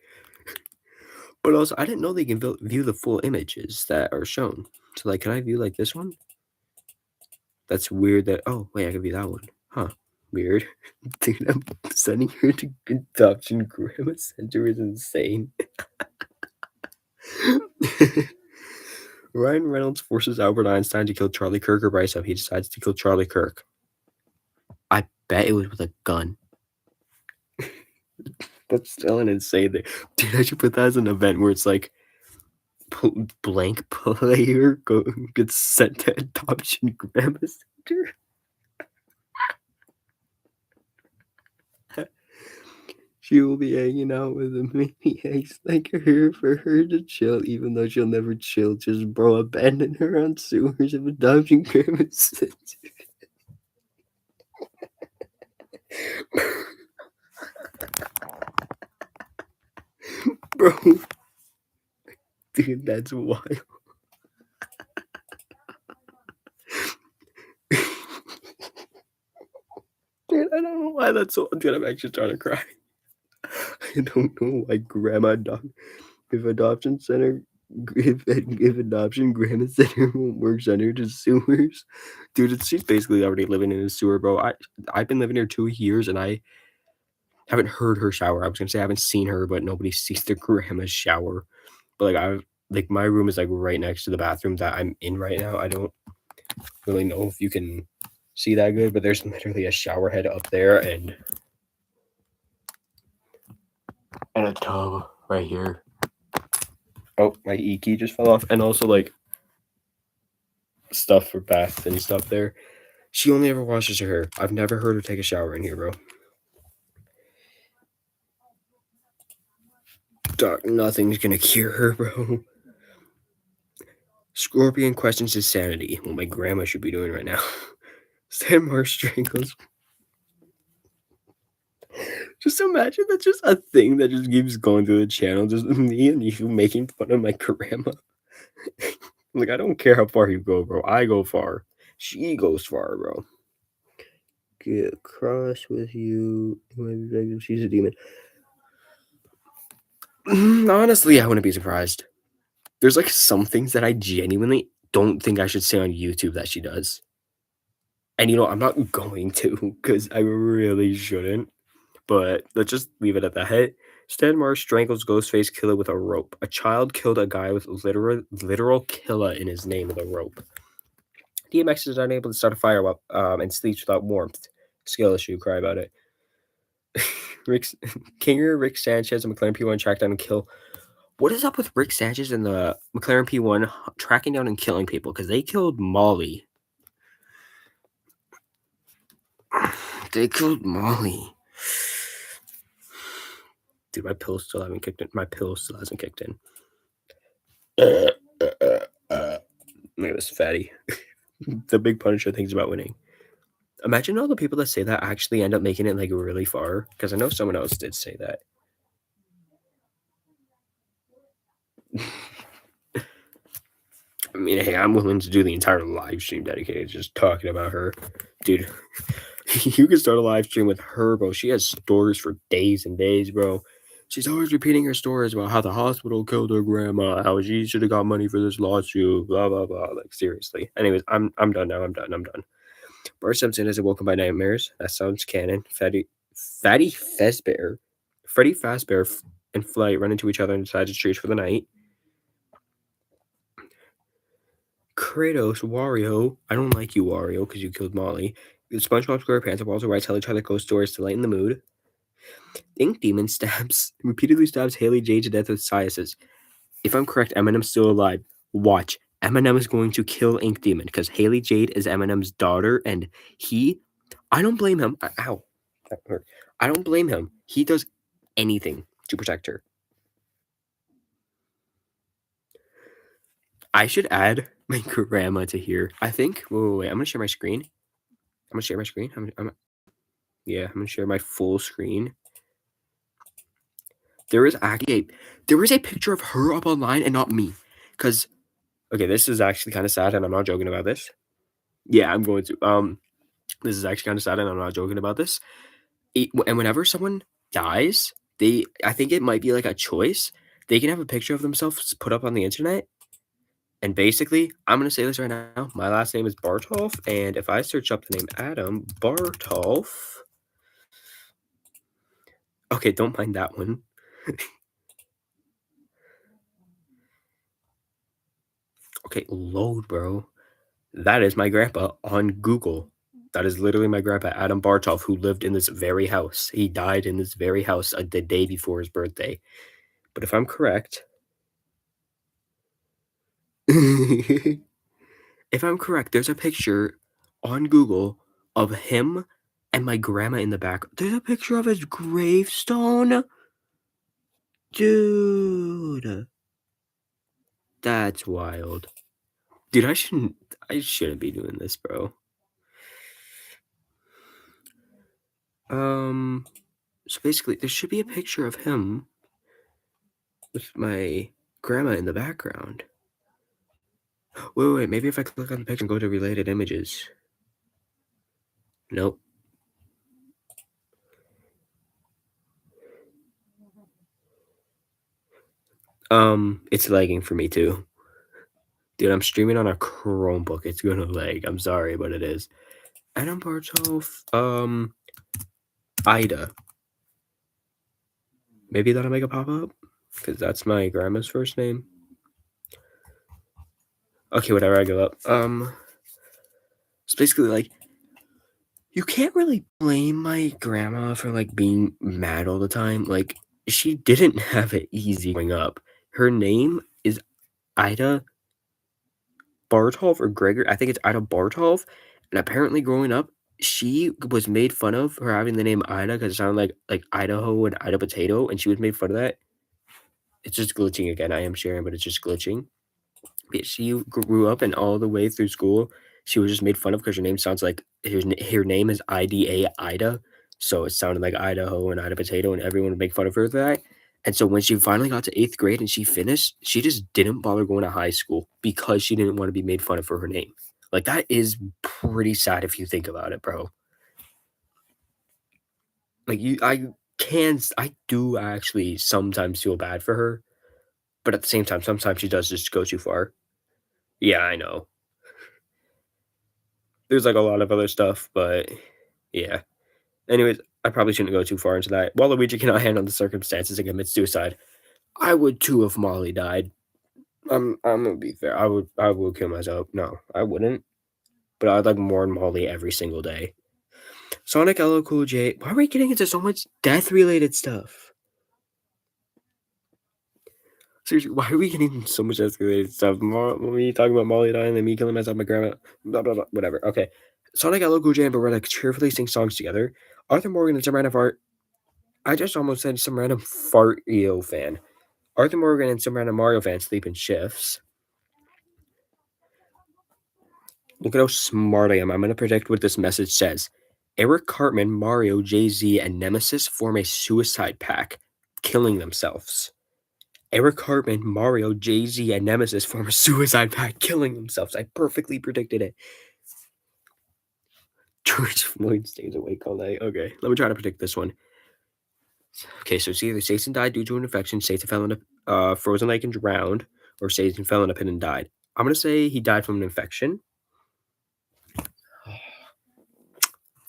Speaker 1: But also, I didn't know they can view the full images that are shown. So, like, can I view, like, this one? That's weird that... Oh, wait, I can view that one. Huh. Weird. Dude, I'm sending her to adoption grandma center is insane. Ryan Reynolds forces Albert Einstein to kill Charlie Kirk or Bryce up. He decides to kill Charlie Kirk. I bet it was with a gun. That's still an insane thing. Dude, I should put that as an event where it's like blank player gets sent to adoption grandma center. She will be hanging out with the maniacs like her for her to chill, even though she'll never chill. Just bro, abandon her on sewers of adoption premises. Bro, dude, that's wild. Dude, I don't know why that's so. Dude, I'm actually starting to cry. I don't know why grandma dog. If adoption center, if adoption grandma center won't work, send her to sewers. Dude, she's basically already living in a sewer, bro. I've been living here 2 years and I haven't heard her shower. I was gonna say I haven't seen her, but nobody sees the grandma's shower. But like my room is like right next to the bathroom that I'm in right now. I don't really know if you can see that good, but there's literally a shower head up there and a tub right here. Oh, my E key just fell off, and also like stuff for bath and stuff there. She only ever washes her hair. I've never heard her take a shower in here, bro. Doc, nothing's gonna cure her, bro. Scorpion questions his sanity. What my grandma should be doing right now. Sandmar strangles. Just imagine that's just a thing that just keeps going through the channel. Just me and you making fun of my grandma. Like, I don't care how far you go, bro. I go far. She goes far, bro. Get cross with you. She's a demon. Honestly, I wouldn't be surprised. There's like some things that I genuinely don't think I should say on YouTube that she does. And I'm not going to because I really shouldn't. But let's just leave it at that. Stan Marsh strangles Ghostface Killer with a rope. A child killed a guy with literal killer in his name with a rope. DMX is unable to start a fire and sleeps without warmth. Skill issue, cry about it. Kinger, Rick Sanchez, and McLaren P1 track down and kill. What is up with Rick Sanchez and the McLaren P1 tracking down and killing people? Because they killed Molly. They killed Molly. Dude, my pill still hasn't kicked in. Look at this fatty. The big Punisher thinks about winning. Imagine all the people that say that actually end up making it like really far. Because I know someone else did say that. I mean, hey, I'm willing to do the entire live stream dedicated just talking about her. Dude, you can start a live stream with her, bro. She has stories for days and days, bro. She's always repeating her stories about how the hospital killed her grandma, how she should have got money for this lawsuit, blah, blah, blah. Like, seriously. Anyways, I'm done now. I'm done. Bart Simpson is awoken by nightmares. That sounds canon. Fatty Fazbear. Freddy Fazbear and Flight run into each other and decide to treat for the night. Kratos, Wario. I don't like you, Wario, because you killed Molly. SpongeBob SquarePants and Walter White tell each other ghost stories to lighten the mood. Ink Demon repeatedly stabs Haley Jade to death with psoriasis. If I'm correct, Eminem's still alive. Watch. Eminem is going to kill Ink Demon because Haley Jade is Eminem's daughter, and I don't blame him. Ow. That hurt. I don't blame him. He does anything to protect her. I should add my grandma to here. I think. Wait. I'm gonna share my screen. I'm gonna share my full screen. There is a picture of her up online and not me. Cause okay, this is actually kind of sad, and I'm not joking about this. Yeah, I'm going to. This is actually kind of sad, and I'm not joking about this. And whenever someone dies, I think it might be like a choice. They can have a picture of themselves put up on the internet. And basically, I'm going to say this right now. My last name is Bartolf. And if I search up the name Adam Bartolf. Okay, don't mind that one. Okay, load, bro. That is my grandpa on Google. That is literally my grandpa, Adam Bartolf, who lived in this very house. He died in this very house the day before his birthday. But if I'm correct, there's a picture on Google of him and my grandma in the back. There's a picture of his gravestone? Dude, that's wild. Dude, I shouldn't be doing this, bro. So basically, there should be a picture of him with my grandma in the background. Wait, maybe if I click on the picture and go to related images. Nope. It's lagging for me too. Dude, I'm streaming on a Chromebook. It's gonna lag. I'm sorry, but it is. Adam Bartov, Ida. Maybe that'll make a pop up? Because that's my grandma's first name. Okay, whatever, I give up. It's basically like, you can't really blame my grandma for, like, being mad all the time. Like, she didn't have it easy growing up. Her name is Ida Bartov or Gregor. I think it's Ida Bartov. And apparently growing up, she was made fun of for having the name Ida because it sounded like Idaho and Ida potato, and she was made fun of that. It's just glitching again. I am sharing, but it's just glitching. But she grew up and all the way through school, she was just made fun of because her name sounds like her name is IDA Ida, so it sounded like Idaho and Ida potato, and everyone would make fun of her for that. And so when she finally got to 8th grade and she finished, she just didn't bother going to high school because she didn't want to be made fun of for her name. Like, that is pretty sad if you think about it, bro. Like, I do actually sometimes feel bad for her, but at the same time, sometimes she does just go too far. Yeah, I know. There's, like, a lot of other stuff, but yeah. Anyways, I probably shouldn't go too far into that. Waluigi cannot handle the circumstances and commits suicide. I would too if Molly died. I'm gonna be fair. I would kill myself. No, I wouldn't. But I'd like mourn Molly every single day. Sonic LL Cool J. Why are we getting into so much death related stuff? Seriously, why are we getting into so much death related stuff? Me talking about Molly dying and me killing myself, my grandma, blah blah blah. Whatever. Okay. Sonic LL Cool J and Beretta cheerfully sing songs together. Arthur Morgan and some random fart. I just almost said some random Fartio fan. Arthur Morgan and some random Mario fan sleep in shifts. Look at how smart I am. I'm going to predict what this message says. Eric Cartman, Mario, Jay-Z, and Nemesis form a suicide pact, killing themselves. Eric Cartman, Mario, Jay-Z, and Nemesis form a suicide pact, killing themselves. I perfectly predicted it. George Floyd stays awake all night. Okay, let me try to predict this one. Okay, so it's either Satan died due to an infection, Satan fell in a frozen lake and drowned, or Satan fell in a pit and died. I'm going to say he died from an infection.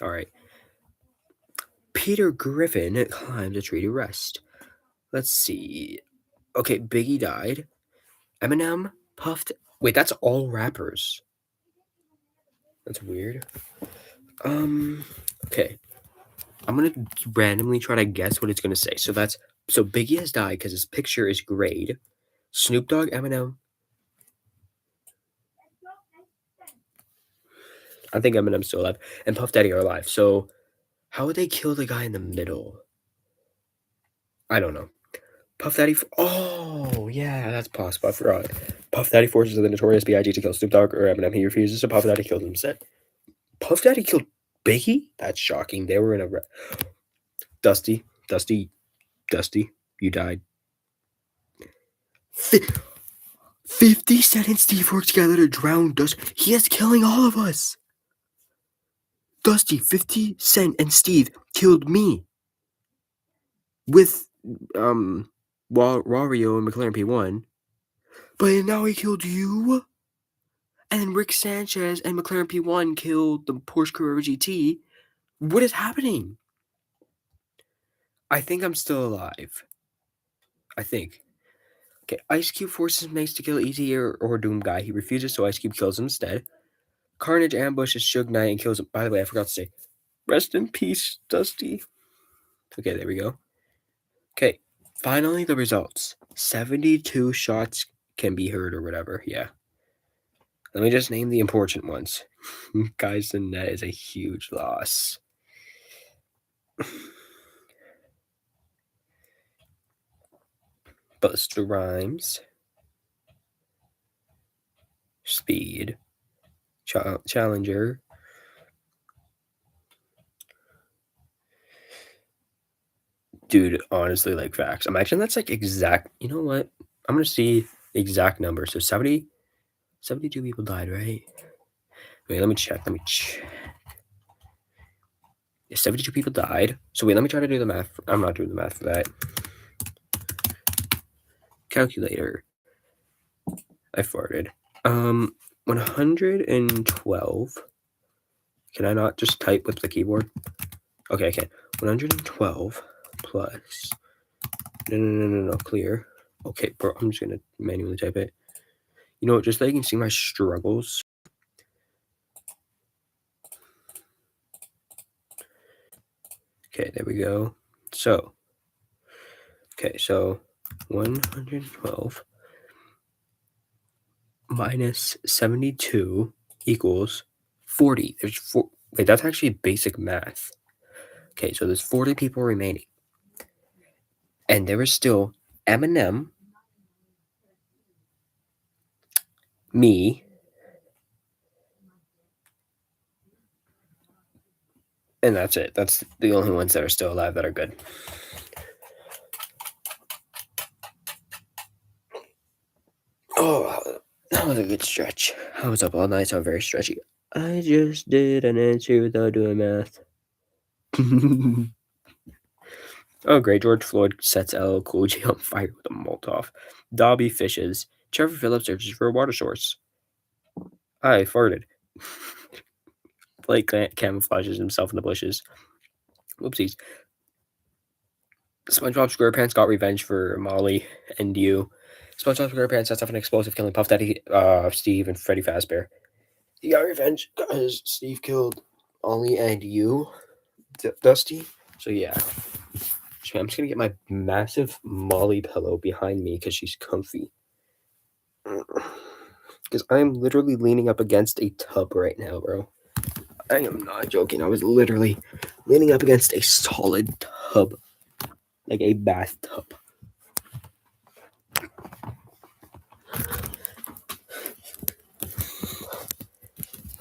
Speaker 1: All right. Peter Griffin climbed a tree to rest. Let's see. Okay, Biggie died. Eminem, Puffed. Wait, that's all rappers. That's weird. Okay. I'm gonna randomly try to guess what it's gonna say. So Biggie has died because his picture is grayed. Snoop Dogg, Eminem. I think Eminem's still alive. And Puff Daddy are alive. So how would they kill the guy in the middle? I don't know. Puff Daddy. Oh, yeah, that's possible. I forgot. Puff Daddy forces the Notorious B.I.G. to kill Snoop Dogg or Eminem. He refuses, so Puff Daddy kills him instead. Puff Daddy killed Biggie? That's shocking. They were in a. Dusty, you died. 50 Cent and Steve worked together to drown Dusty. He is killing all of us. Dusty, 50 Cent and Steve killed me. With, Wario and McLaren P1. But now he killed you? And then Rick Sanchez and McLaren P1 killed the Porsche Carrera GT. What is happening? I think I'm still alive. I think. Okay, Ice Cube forces Mace to kill E.T. or Doom Guy. He refuses, so Ice Cube kills him instead. Carnage ambushes Suge Knight and kills him. By the way, I forgot to say, rest in peace, Dusty. Okay, there we go. Okay, finally the results. 72 shots can be heard or whatever. Yeah. Let me just name the important ones. Guys, the net is a huge loss. Busta Rhymes, Speed, Challenger. Dude, honestly, like facts. Imagine that's like exact. You know what? I'm gonna see the exact number. So 72 people died, right? Wait, let me check. Yeah, 72 people died. So wait, let me try to do the math. I'm not doing the math for that. Calculator. I farted. 112. Can I not just type with the keyboard? Okay, I can. 112 plus. No, clear. Okay, bro, I'm just gonna manually type it. You know what? Just so you can see my struggles. Okay, there we go. So, 112 minus 72 equals 40. There's four. Wait, that's actually basic math. Okay, so there's 40 people remaining. And there is still Eminem, me, and that's it. That's the only ones that are still alive that are good. Oh, that was a good stretch. I was up all night, so I'm very stretchy. I just did an answer without doing math. Oh, great. George Floyd sets LL Cool J on fire with a Molotov. Dobby fishes. Trevor Phillips searches for a water source. I farted. Blake camouflages himself in the bushes. Whoopsies. SpongeBob SquarePants got revenge for Molly and you. SpongeBob SquarePants sets off an explosive, killing Puff Daddy, Steve, and Freddy Fazbear. He got revenge because Steve killed Ollie and you, Dusty. So yeah. So I'm just gonna get my massive Molly pillow behind me because she's comfy. Because I'm literally leaning up against a tub right now, bro. I am not joking. I was literally leaning up against a solid tub. Like a bathtub.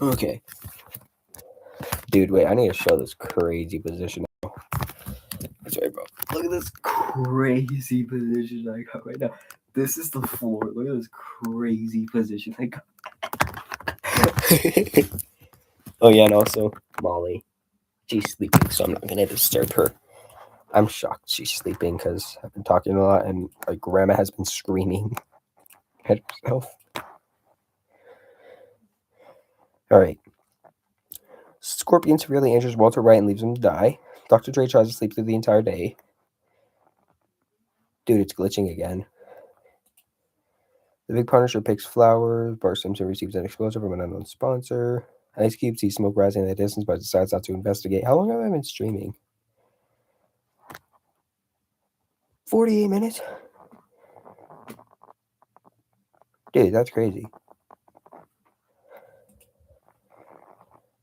Speaker 1: Okay. Dude, wait, I need to show this crazy position. That's right, bro. Look at this crazy position I got right now. This is the floor. Look at this crazy position I got. Oh, yeah, and also Molly. She's sleeping, so I'm not going to disturb her. I'm shocked she's sleeping because I've been talking a lot and my grandma has been screaming at herself. All right. Scorpion severely injures Walter White and leaves him to die. Dr. Dre tries to sleep through the entire day. Dude, it's glitching again. The Big Punisher picks flowers. Bart Simpson receives an explosion from an unknown sponsor. Ice Cube sees smoke rising in the distance but decides not to investigate. How long have I been streaming? 48 minutes? Dude, that's crazy.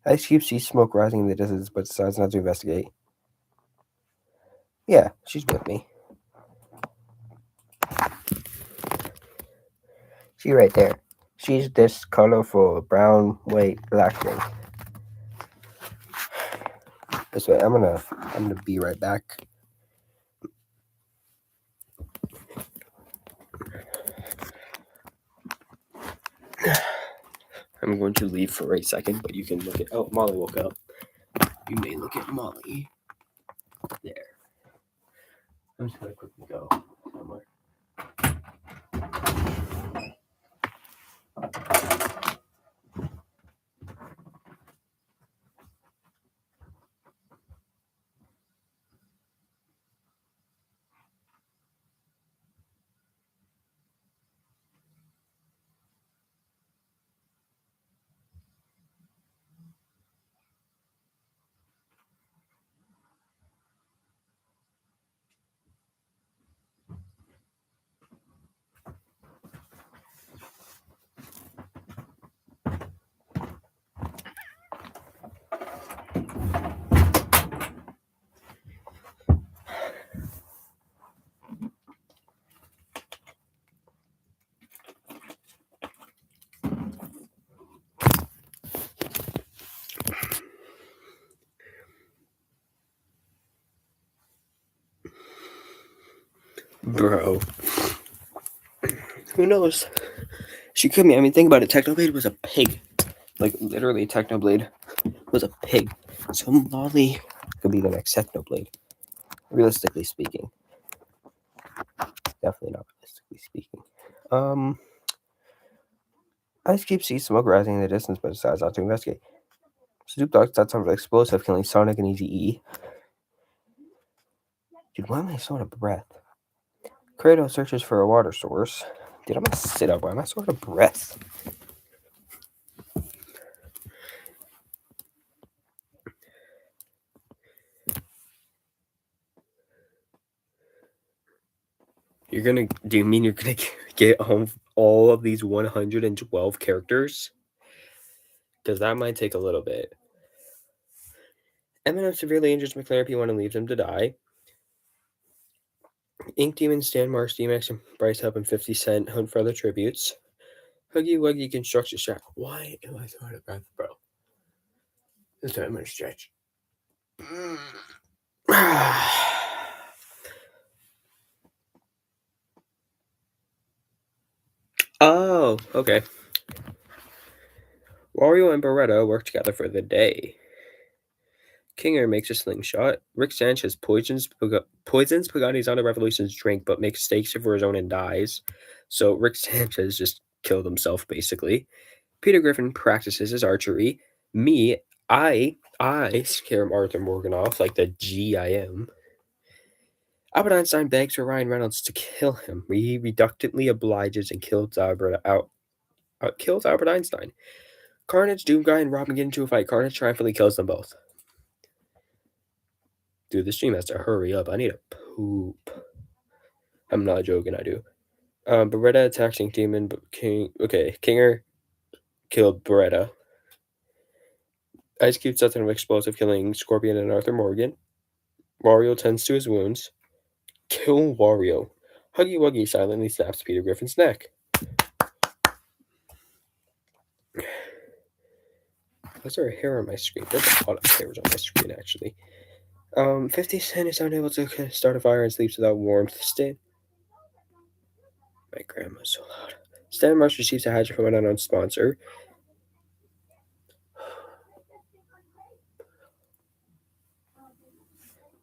Speaker 1: Ice Cube sees smoke rising in the distance but decides not to investigate. Yeah, she's with me. She right there. She's this colorful brown, white, black thing. This way, I'm gonna be right back. I'm going to leave for a second, but you can look at. Oh, Molly woke up. You may look at Molly. There. I'm just gonna quickly go somewhere. Bro, who knows? She could be. I mean, think about it. Technoblade was a pig. Like, literally, Technoblade was a pig. So Molly could be the next Technoblade. Realistically speaking. Definitely not realistically speaking. Ice Cube sees smoke rising in the distance but decides not to investigate. Snoop Dogg sets off an explosive, killing Sonic and Easy E. Dude, why am I so out of breath? Kratos searches for a water source. Dude, I'm gonna sit up. Why am I so out of breath? Do you mean you're gonna get home all of these 112 characters? Because that might take a little bit. Eminem severely injures McLaren P1 and leaves him to die. Ink Demon, Stan Marsh, DMX, and Bryce Hub and 50 Cent hunt for other tributes. Huggy Wuggy constructs a shack. Why am I so out of breath, bro? This time I'm gonna stretch. Oh, okay. Wario and Beretta work together for the day. Kinger makes a slingshot. Rick Sanchez poisons Pagani's on the Revolution's drink, but makes stakes for his own and dies. So Rick Sanchez just killed himself, basically. Peter Griffin practices his archery. I scare Arthur Morgan off like the G I am. Albert Einstein begs for Ryan Reynolds to kill him. He reluctantly obliges and kills Albert Einstein. Carnage, Doomguy, and Robin get into a fight. Carnage triumphantly kills them both. Dude, this stream has to hurry up. I need to poop. I'm not joking, I do. Beretta attacks Ink Demon, but Kinger killed Beretta. Ice Cube sets an explosive, killing Scorpion and Arthur Morgan. Wario tends to his wounds. Kill Wario. Huggy Wuggy silently snaps Peter Griffin's neck. Why's there a hair on my screen? There's a lot of hairs on my screen, actually. 50 Cent is unable to start a fire and sleeps without warmth. My grandma's so loud. Stan Marsh receives a hatchet from an unknown sponsor.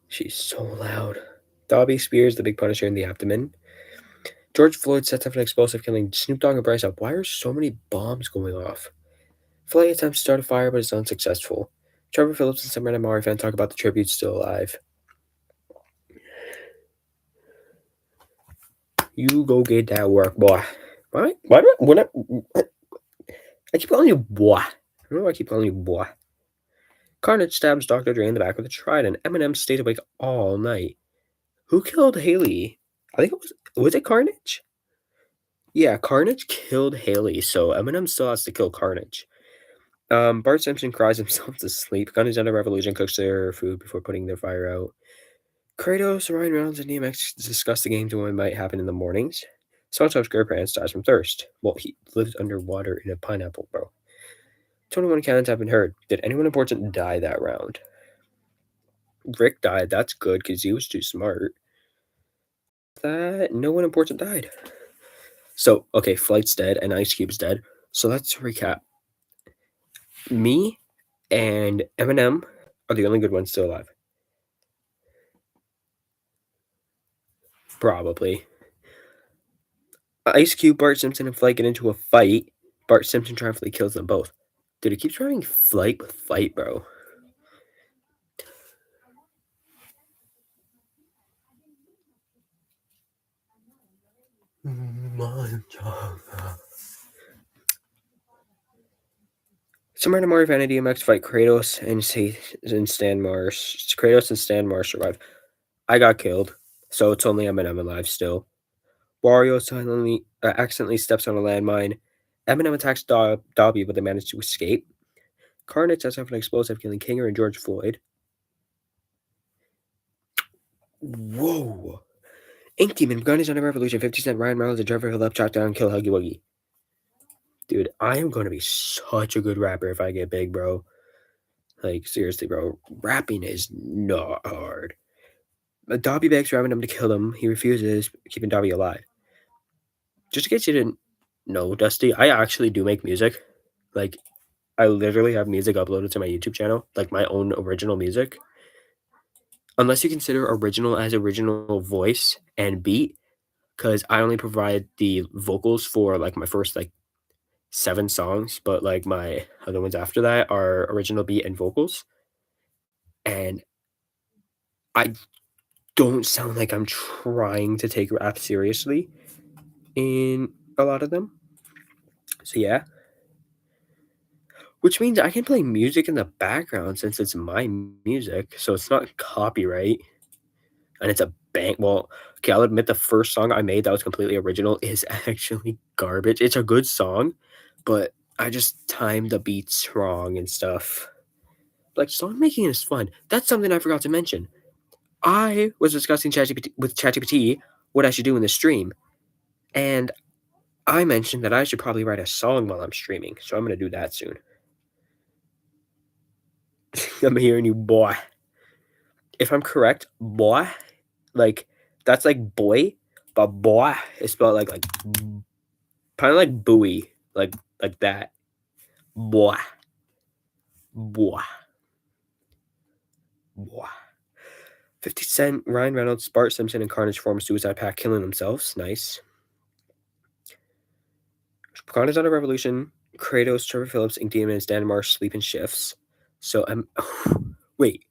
Speaker 1: She's so loud. Dobby spears the Big Punisher in the abdomen. George Floyd sets off an explosive, killing Snoop Dogg and Bryce up. Why are so many bombs going off? Flay attempts to start a fire, but is unsuccessful. Trevor Phillips and some random Mari fan talk about the tributes still alive. You go get that work, boy. Why do I keep calling you boy? I don't know why I keep calling you boy. Carnage stabs Dr. Dre in the back with a trident. Eminem stayed awake all night. Who killed Haley? I think it was it Carnage? Yeah, Carnage killed Haley, so Eminem still has to kill Carnage. Bart Simpson cries himself to sleep. Gunny's under Revolution cooks their food before putting their fire out. Kratos, Ryan Reynolds, and DMX discuss the games and what might happen in the mornings. SpongeBob SquarePants dies from thirst. Well, he lives underwater in a pineapple, bro. 21 cannons have been heard. Did anyone important die that round? Rick died. That's good because he was too smart. That no one important died. So, okay, Flight's dead and Ice Cube's dead. So let's recap. Me and Eminem are the only good ones still alive. Probably. Ice Cube, Bart Simpson, and Flight get into a fight. Bart Simpson triumphantly kills them both. Dude, it keeps running Flight with Fight, bro. Some random Mario Vanity DMX fight Kratos and Stan Marsh. Kratos and Stan Marsh survive. I got killed, so it's only Eminem alive still. Wario silently accidentally steps on a landmine. Eminem attacks Dobby, but they manage to escape. Carnage sets off an explosive, killing Kinger and George Floyd. Whoa! Ink Demon, Gun is under Revolution, 50 Cent, Ryan Reynolds, and Trevor Hill up, chop down, and kill Huggy Wuggy. Dude, I am going to be such a good rapper if I get big, bro. Like, seriously, bro. Rapping is not hard. Dobby begs for Eminem to kill him. He refuses, keeping Dobby alive. Just in case you didn't know, Dusty, I actually do make music. Like, I literally have music uploaded to my YouTube channel, like my own original music. Unless you consider original as original voice and beat, because I only provide the vocals for like my first like 7 songs, but like my other ones after that are original beat and vocals. And I don't sound like I'm trying to take rap seriously in a lot of them. So yeah. Which means I can play music in the background since it's my music, so it's not copyright, and it's a bang well, okay, I'll admit the first song I made that was completely original is actually garbage. It's a good song, but I just timed the beats wrong and stuff. Like, song making is fun. That's something I forgot to mention. I was discussing ChatGPT what I should do in the stream, and I mentioned that I should probably write a song while I'm streaming, so I'm gonna do that soon. I'm hearing you, boy. If I'm correct, boy, like that's like boy, but boy is spelled like kind of like buoy, like that. Boy, boy, boy. 50 Cent, Ryan Reynolds, Bart Simpson, and Carnage form a suicide pact, killing themselves. Nice. Carnage on a Revolution, Kratos, Trevor Phillips, Ink Demon, and Stan Marsh sleep in shifts. So wait.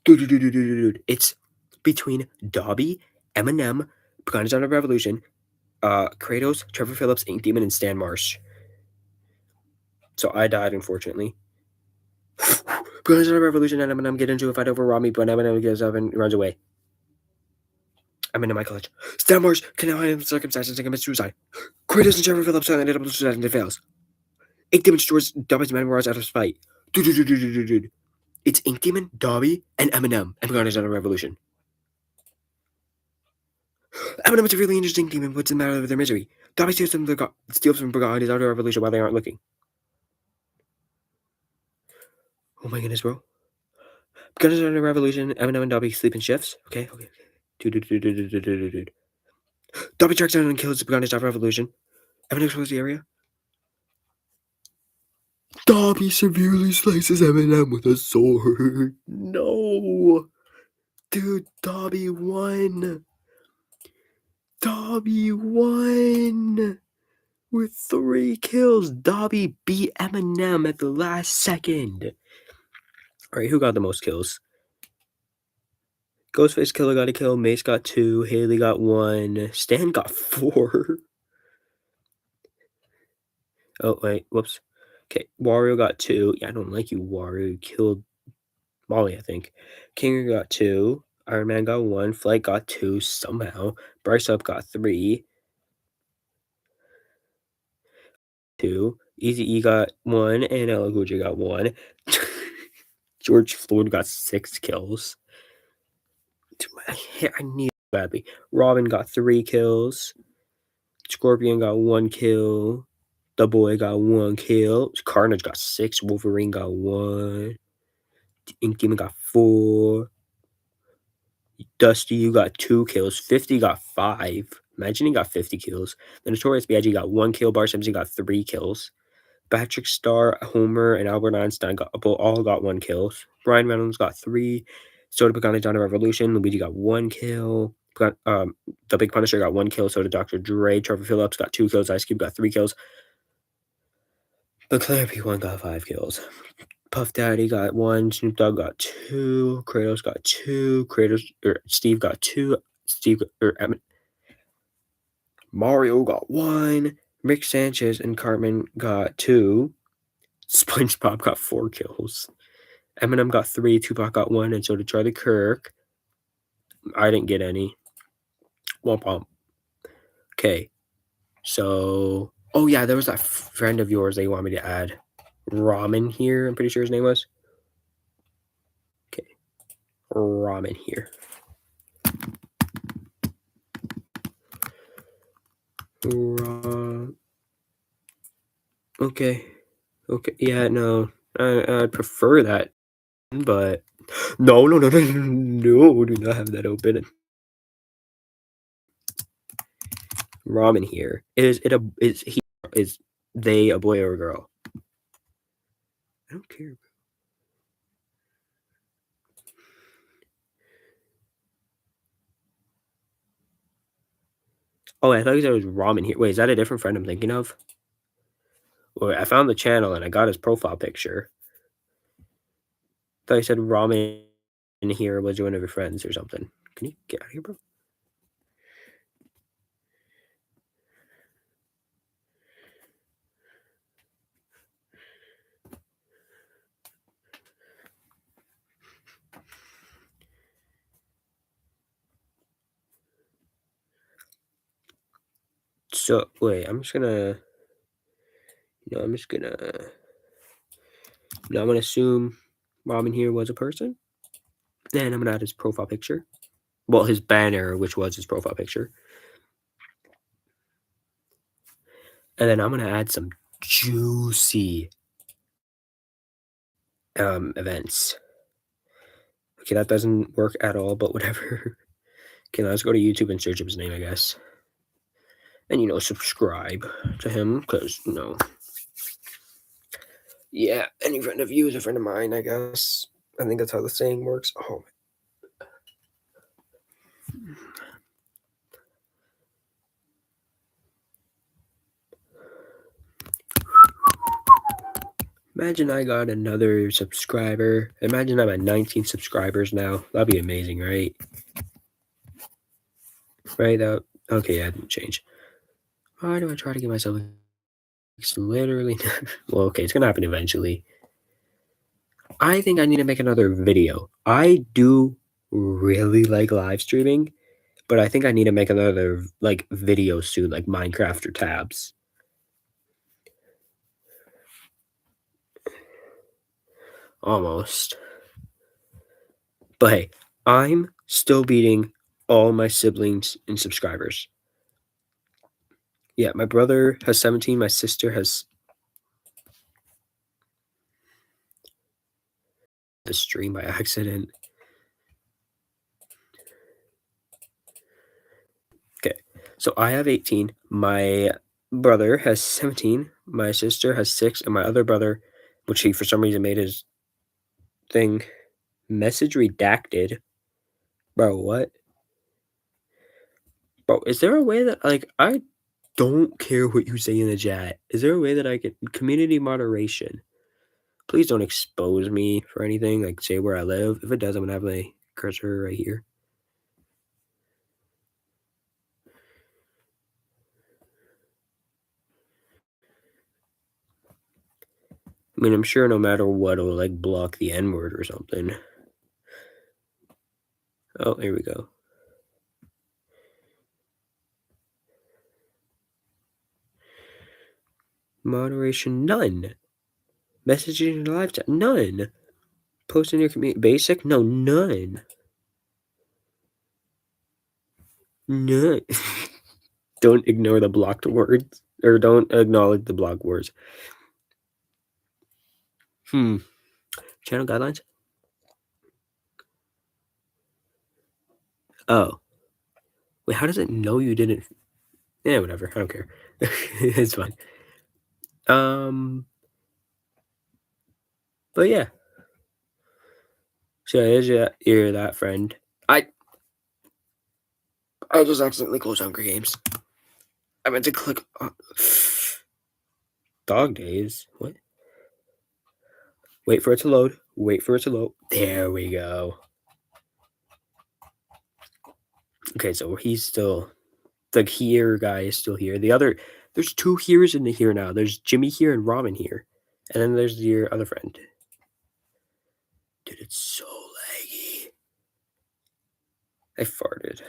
Speaker 1: Dude. It's between Dobby, Eminem, Carnage on a Revolution, Kratos, Trevor Phillips, Ink Demon, and Stan Marsh. So I died, unfortunately. Because of the revolution, and Eminem get into a fight over Rami, but Eminem gives up and runs away. I'm into my college. Stan Marsh can now hide in circumstances and commit suicide. Kratos and Trevor Phillips ended up suicide and it fails. Ink Demon destroys Dobby's memoirs out of spite. Dude. It's Ink Demon, Dobby, and Eminem, and Guardians of the Revolution. Eminem is a really interesting demon. What's the matter with their misery? Dobby steals from Guardians of the Revolution while they aren't looking. Oh my goodness, bro. Guardians of the Revolution, Eminem and Dobby sleep in shifts. Okay. Dude. Dobby tracks down and kills the Guardians of the Revolution. Eminem explores the area. Dobby severely slices Eminem with a sword. No. Dude, Dobby won. Dobby won. With 3 kills, Dobby beat Eminem at the last second. Alright, who got the most kills? Ghostface Killer got a kill, Mace got 2, Haley got 1, Stan got 4. Oh, wait, whoops. Okay, Wario got 2. Yeah, I don't like you, Wario. You killed Molly, I think. Kinger got 2. Iron Man got 1. Flight got 2 somehow. Bryce Up got 3. 2. Easy E got 1. And Elaguja got 1. George Floyd got 6 kills. I need it badly. Robin got 3 kills. Scorpion got 1 kill. The Boy got 1 kill. Carnage got 6. Wolverine got 1. Ink Demon got 4. Dusty, you got 2 kills. 50 got 5. Imagine he got 50 kills. The Notorious B.I.G. got 1 kill. Bart Simpson got 3 kills. Patrick Star, Homer, and Albert Einstein all got 1 kill. Brian Reynolds got 3. So did Pagani Donna Revolution. Luigi got 1 kill. The Big Punisher got 1 kill. So did Dr. Dre. Trevor Phillips got 2 kills. Ice Cube got 3 kills. The Claire P1 got 5 kills. Puff Daddy got 1. Snoop Dogg got 2. Kratos got 2. Steve got 2. Mario got 1. Rick Sanchez and Cartman got 2. SpongeBob got 4 kills. Eminem got 3. Tupac got 1, and so did Charlie Kirk. I didn't get any. Womp womp. Okay. So, oh yeah, there was that friend of yours that you want me to add. Ramen here, I'm pretty sure his name was. Okay. Ramen here. Okay. Yeah, no. I'd prefer that, but No, no, no, no, no, no, do not have that open. Ramen here. Is they a boy or a girl? I don't care. Oh, I thought you said it was ramen here. Wait, is that a different friend I'm thinking of? Wait, I found the channel and I got his profile picture. Thought you said ramen here was one of your friends or something. Can you get out of here, bro? So wait, I'm just gonna. No, I'm just gonna. No, I'm gonna assume ramen here was a person. Then I'm gonna add his profile picture. Well, his banner, which was his profile picture. And then I'm gonna add some juicy events. Okay, that doesn't work at all, but whatever. Okay, let's go to YouTube and search up his name, I guess. And subscribe to him, because yeah, any friend of you is a friend of mine, I guess. I think that's how the saying works. Oh, imagine I got another subscriber. Imagine I'm at 19 subscribers now. That'd be amazing, right? Right? Okay, yeah, I didn't change. Why do I try to get myself? It's literally well, okay, it's gonna happen eventually. I think I need to make another video. I do really like live streaming, but I think I need to make another video soon, like Minecraft or tabs. Almost. But hey, I'm still beating all my siblings in subscribers. Yeah, my brother has 17, my sister has the stream by accident. Okay, so I have 18, my brother has 17, my sister has 6, and my other brother, which he for some reason made his thing message redacted. Bro, what? Bro, is there a way that I don't care what you say in the chat. Is there a way that I can community moderation? Please don't expose me for anything, like say where I live. If it does, I'm gonna have my cursor right here. I mean, I'm sure no matter what, it'll block the N word or something. Oh, here we go. Moderation, none. Messaging in live chat, none. Post in your community, basic, no, none. None. Don't ignore the blocked words, or don't acknowledge the blocked words. Channel guidelines? Oh. Wait, how does it know you didn't? Yeah, whatever. I don't care. It's fine. But yeah. So you're that friend. I just accidentally closed Hunger Games. I meant to click Dog Days. What? Wait for it to load. Wait for it to load. There we go. Okay, so he's still the here guy is still here. There's 2 here's in the here now. There's Jimmy here and Ramen here. And then there's your other friend. Dude, it's so laggy. I farted.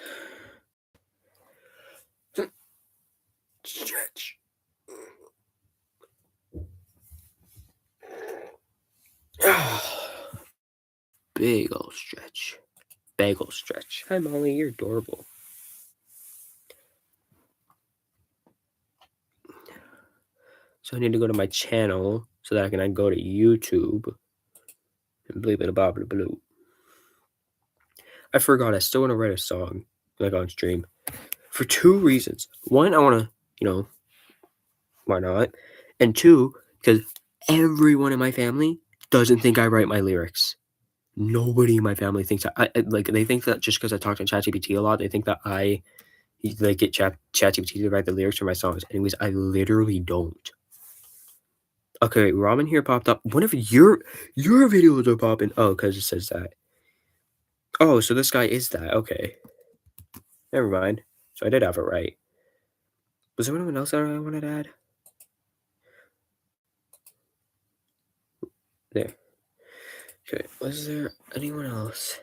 Speaker 1: Stretch. Big ol' stretch. Bagel stretch. Hi, Molly. You're adorable. So I need to go to my channel so that I can then go to YouTube and bleep it about blue. I forgot. I still want to write a song, like, on stream, for 2 reasons. 1, I wanna, you know, why not? And 2, because everyone in my family doesn't think I write my lyrics. Nobody in my family thinks like, they think that just because I talk to ChatGPT a lot, they think that like, get ChatGPT to write the lyrics for my songs. Anyways, I literally don't. Okay, ramen here popped up. One of your videos are popping. Oh, because it says that. Oh, so this guy is that. Okay. Never mind. So I did have it right. Was there anyone else that I wanted to add? There. Okay. Was there anyone else?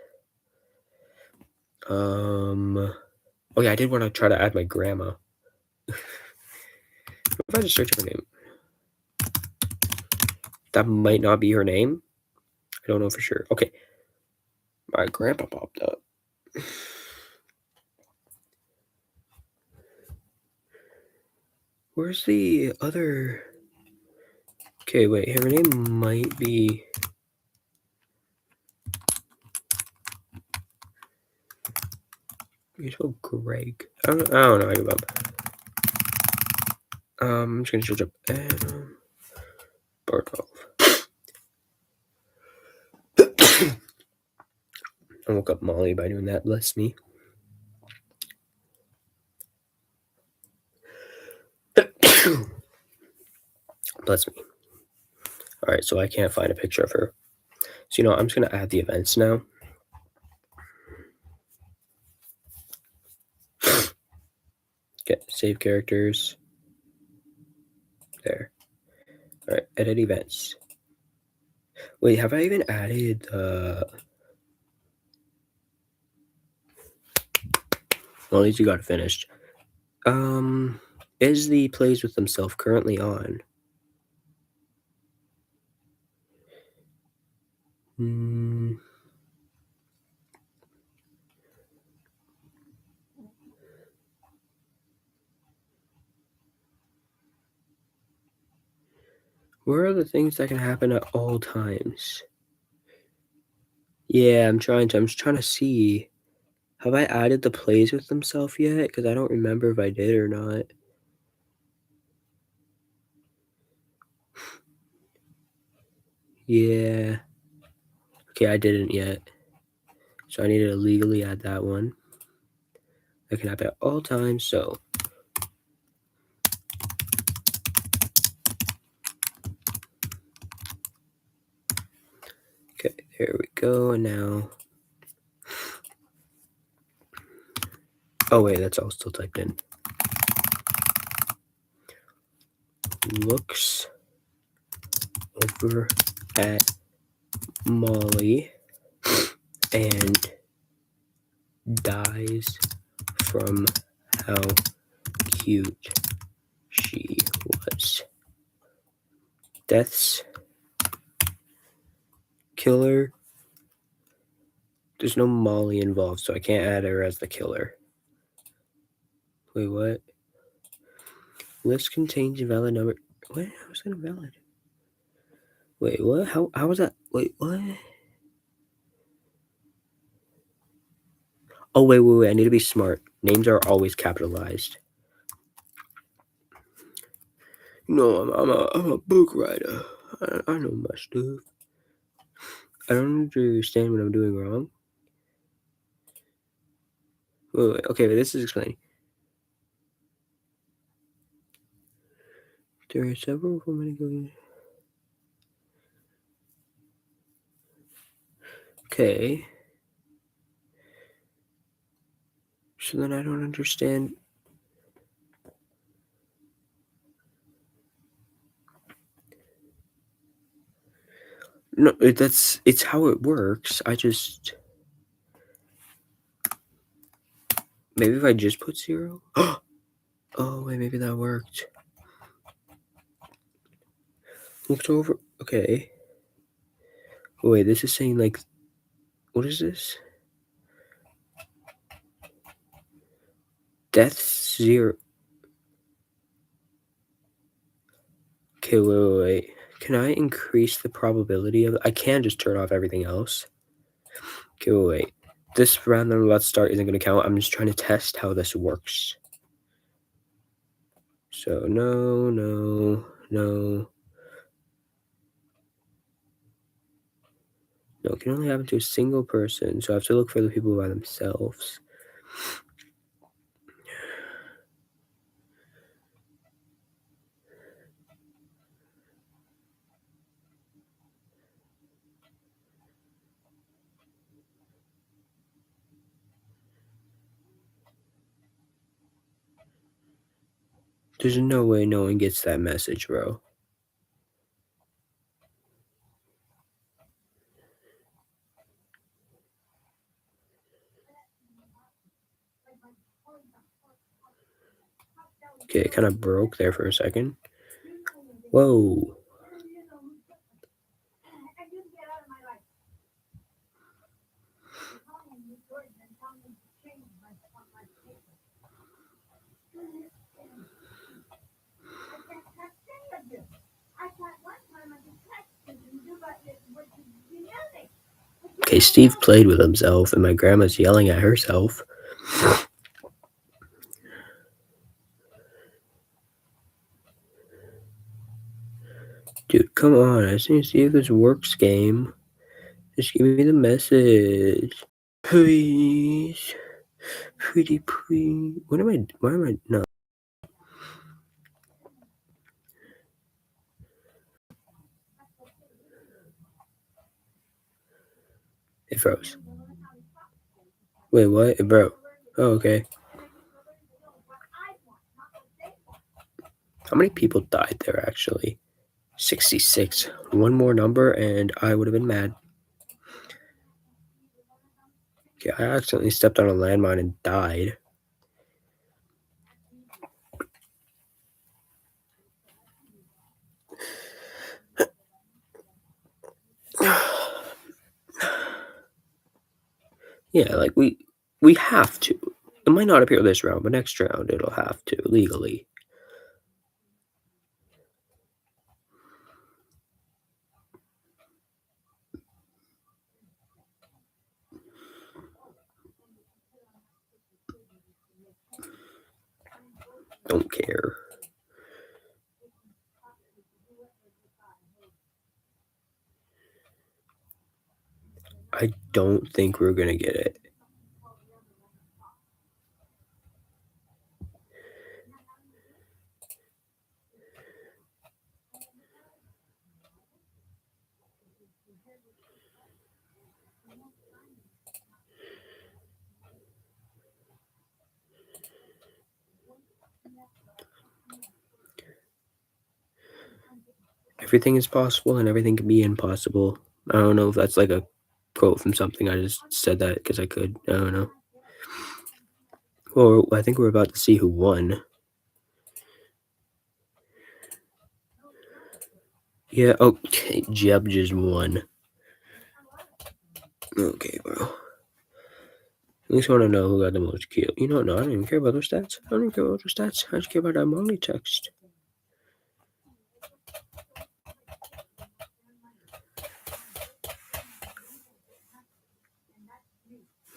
Speaker 1: Oh yeah, I did want to try to add my grandma. If I just search her name, that might not be her name. I don't know for sure. Okay. My grandpa popped up. Where's the other? Okay, wait. Her name might be. You told Greg. I don't know. I give up. I'm just gonna search up Adam Bartolf. I woke up Molly by doing that. Bless me. Bless me. Alright, so I can't find a picture of her. So, I'm just going to add the events now. Okay, save characters. There. Alright, edit events. Wait, have I even added well, at least you got it finished. Is the plays with himself currently on? Where are the things that can happen at all times? Yeah, I'm just trying to see. Have I added the plays with himself yet? Because I don't remember if I did or not. Yeah. Okay, I didn't yet. So I need to legally add that one. That can happen at all times, so. Okay, there we go, and now. Oh wait, that's all still typed in. Looks over at Molly and dies from how cute she was. Deaths. Killer. There's no Molly involved, so I can't add her as the killer. Wait, what? List contains invalid number. What? How is that invalid? Wait, what? How was that? Wait, what? Oh, wait. I need to be smart. Names are always capitalized. No, I'm a book writer. I know my stuff. I don't understand what I'm doing wrong. Wait. Okay, but this is explaining. There are several many. Okay. So then I don't understand. No, it's how it works. Maybe if I just put 0. Oh wait, maybe that worked. Looked over. Okay. Wait, this is saying like, what is this? Death 0. Okay, wait. Can I increase the probability of? I can just turn off everything else. Okay, wait. This round that I'm about to start isn't gonna count. I'm just trying to test how this works. So no, no, no. No, it can only happen to a single person, so I have to look for the people by themselves. There's no way no one gets that message, bro. Okay, it kind of broke there for a second. Whoa. Okay, Steve played with himself, and my grandma's yelling at herself. Dude, come on. I just need to see if this works game. Just give me the message. Please. Pretty please. Why am I not? It froze. Wait, what? It broke. Oh, okay. How many people died there, actually? 66. One more number, and I would have been mad. Okay, I accidentally stepped on a landmine and died. Yeah, like we have to. It might not appear this round, but next round it'll have to legally. Don't care. I don't think we're gonna get it. Everything is possible and everything can be impossible. I don't know if that's like a quote from something. I just said that because I could. I don't know. Well, I think we're about to see who won. Yeah, okay, Jeb just won. Okay, bro. At least I want to know who got the most kills. You know, no, I don't even care about those stats. I don't even care about those stats. I just care about that money text.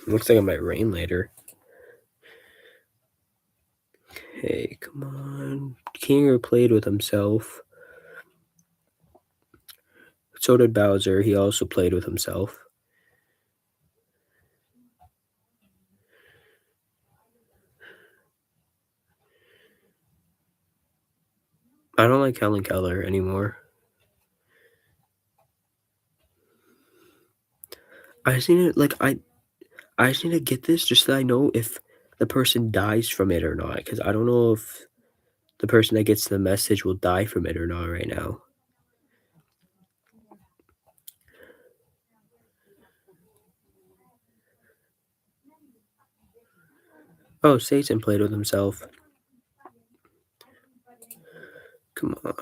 Speaker 1: Looks like it might rain later. Hey, come on. Kinger played with himself. So did Bowser. He also played with himself. I don't like Helen Keller anymore. I just need to I just need to get this just so I know if the person dies from it or not. Because I don't know if the person that gets the message will die from it or not right now. Oh, Satan played with himself. Come on.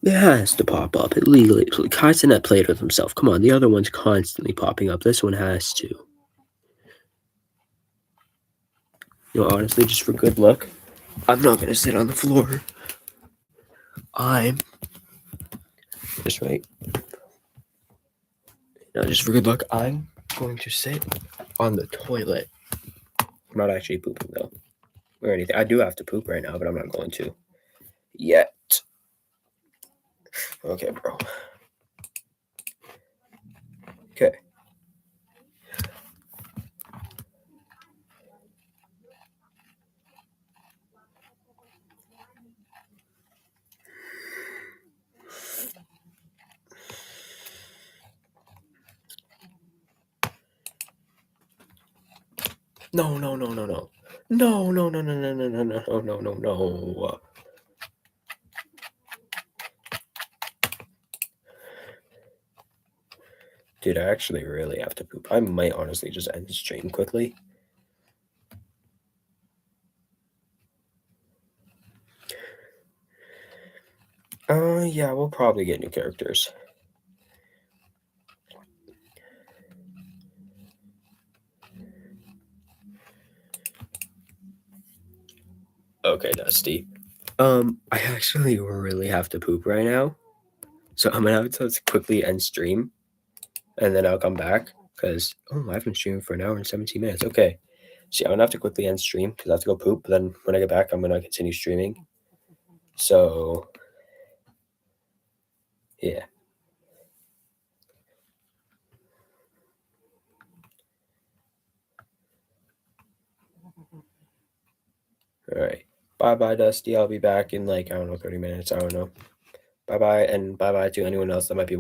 Speaker 1: It has to pop up. It legally. Kaisenet played with himself. Come on, the other one's constantly popping up. This one has to. You know, honestly, just for good luck, I'm not gonna sit on the floor. I'm just wait. No, just for good luck, I'm going to sit on the toilet. I'm not actually pooping though, or anything. I do have to poop right now, but I'm not going to yet. Okay, bro. Okay. No, no, no, no, no. No, no, no, no, no, no, no, no, no, no, no. Dude, I actually really have to poop. I might honestly just end the stream quickly. Yeah, we'll probably get new characters. Okay, Dusty. I actually really have to poop right now. So I'm gonna have to quickly end stream and then I'll come back because I've been streaming for an hour and 17 minutes. Okay. See, I'm gonna have to quickly end stream because I have to go poop. But then when I get back, I'm gonna continue streaming. So yeah. All right. Bye bye, Dusty. I'll be back in like, I don't know, 30 minutes. I don't know. Bye bye. And bye bye to anyone else that might be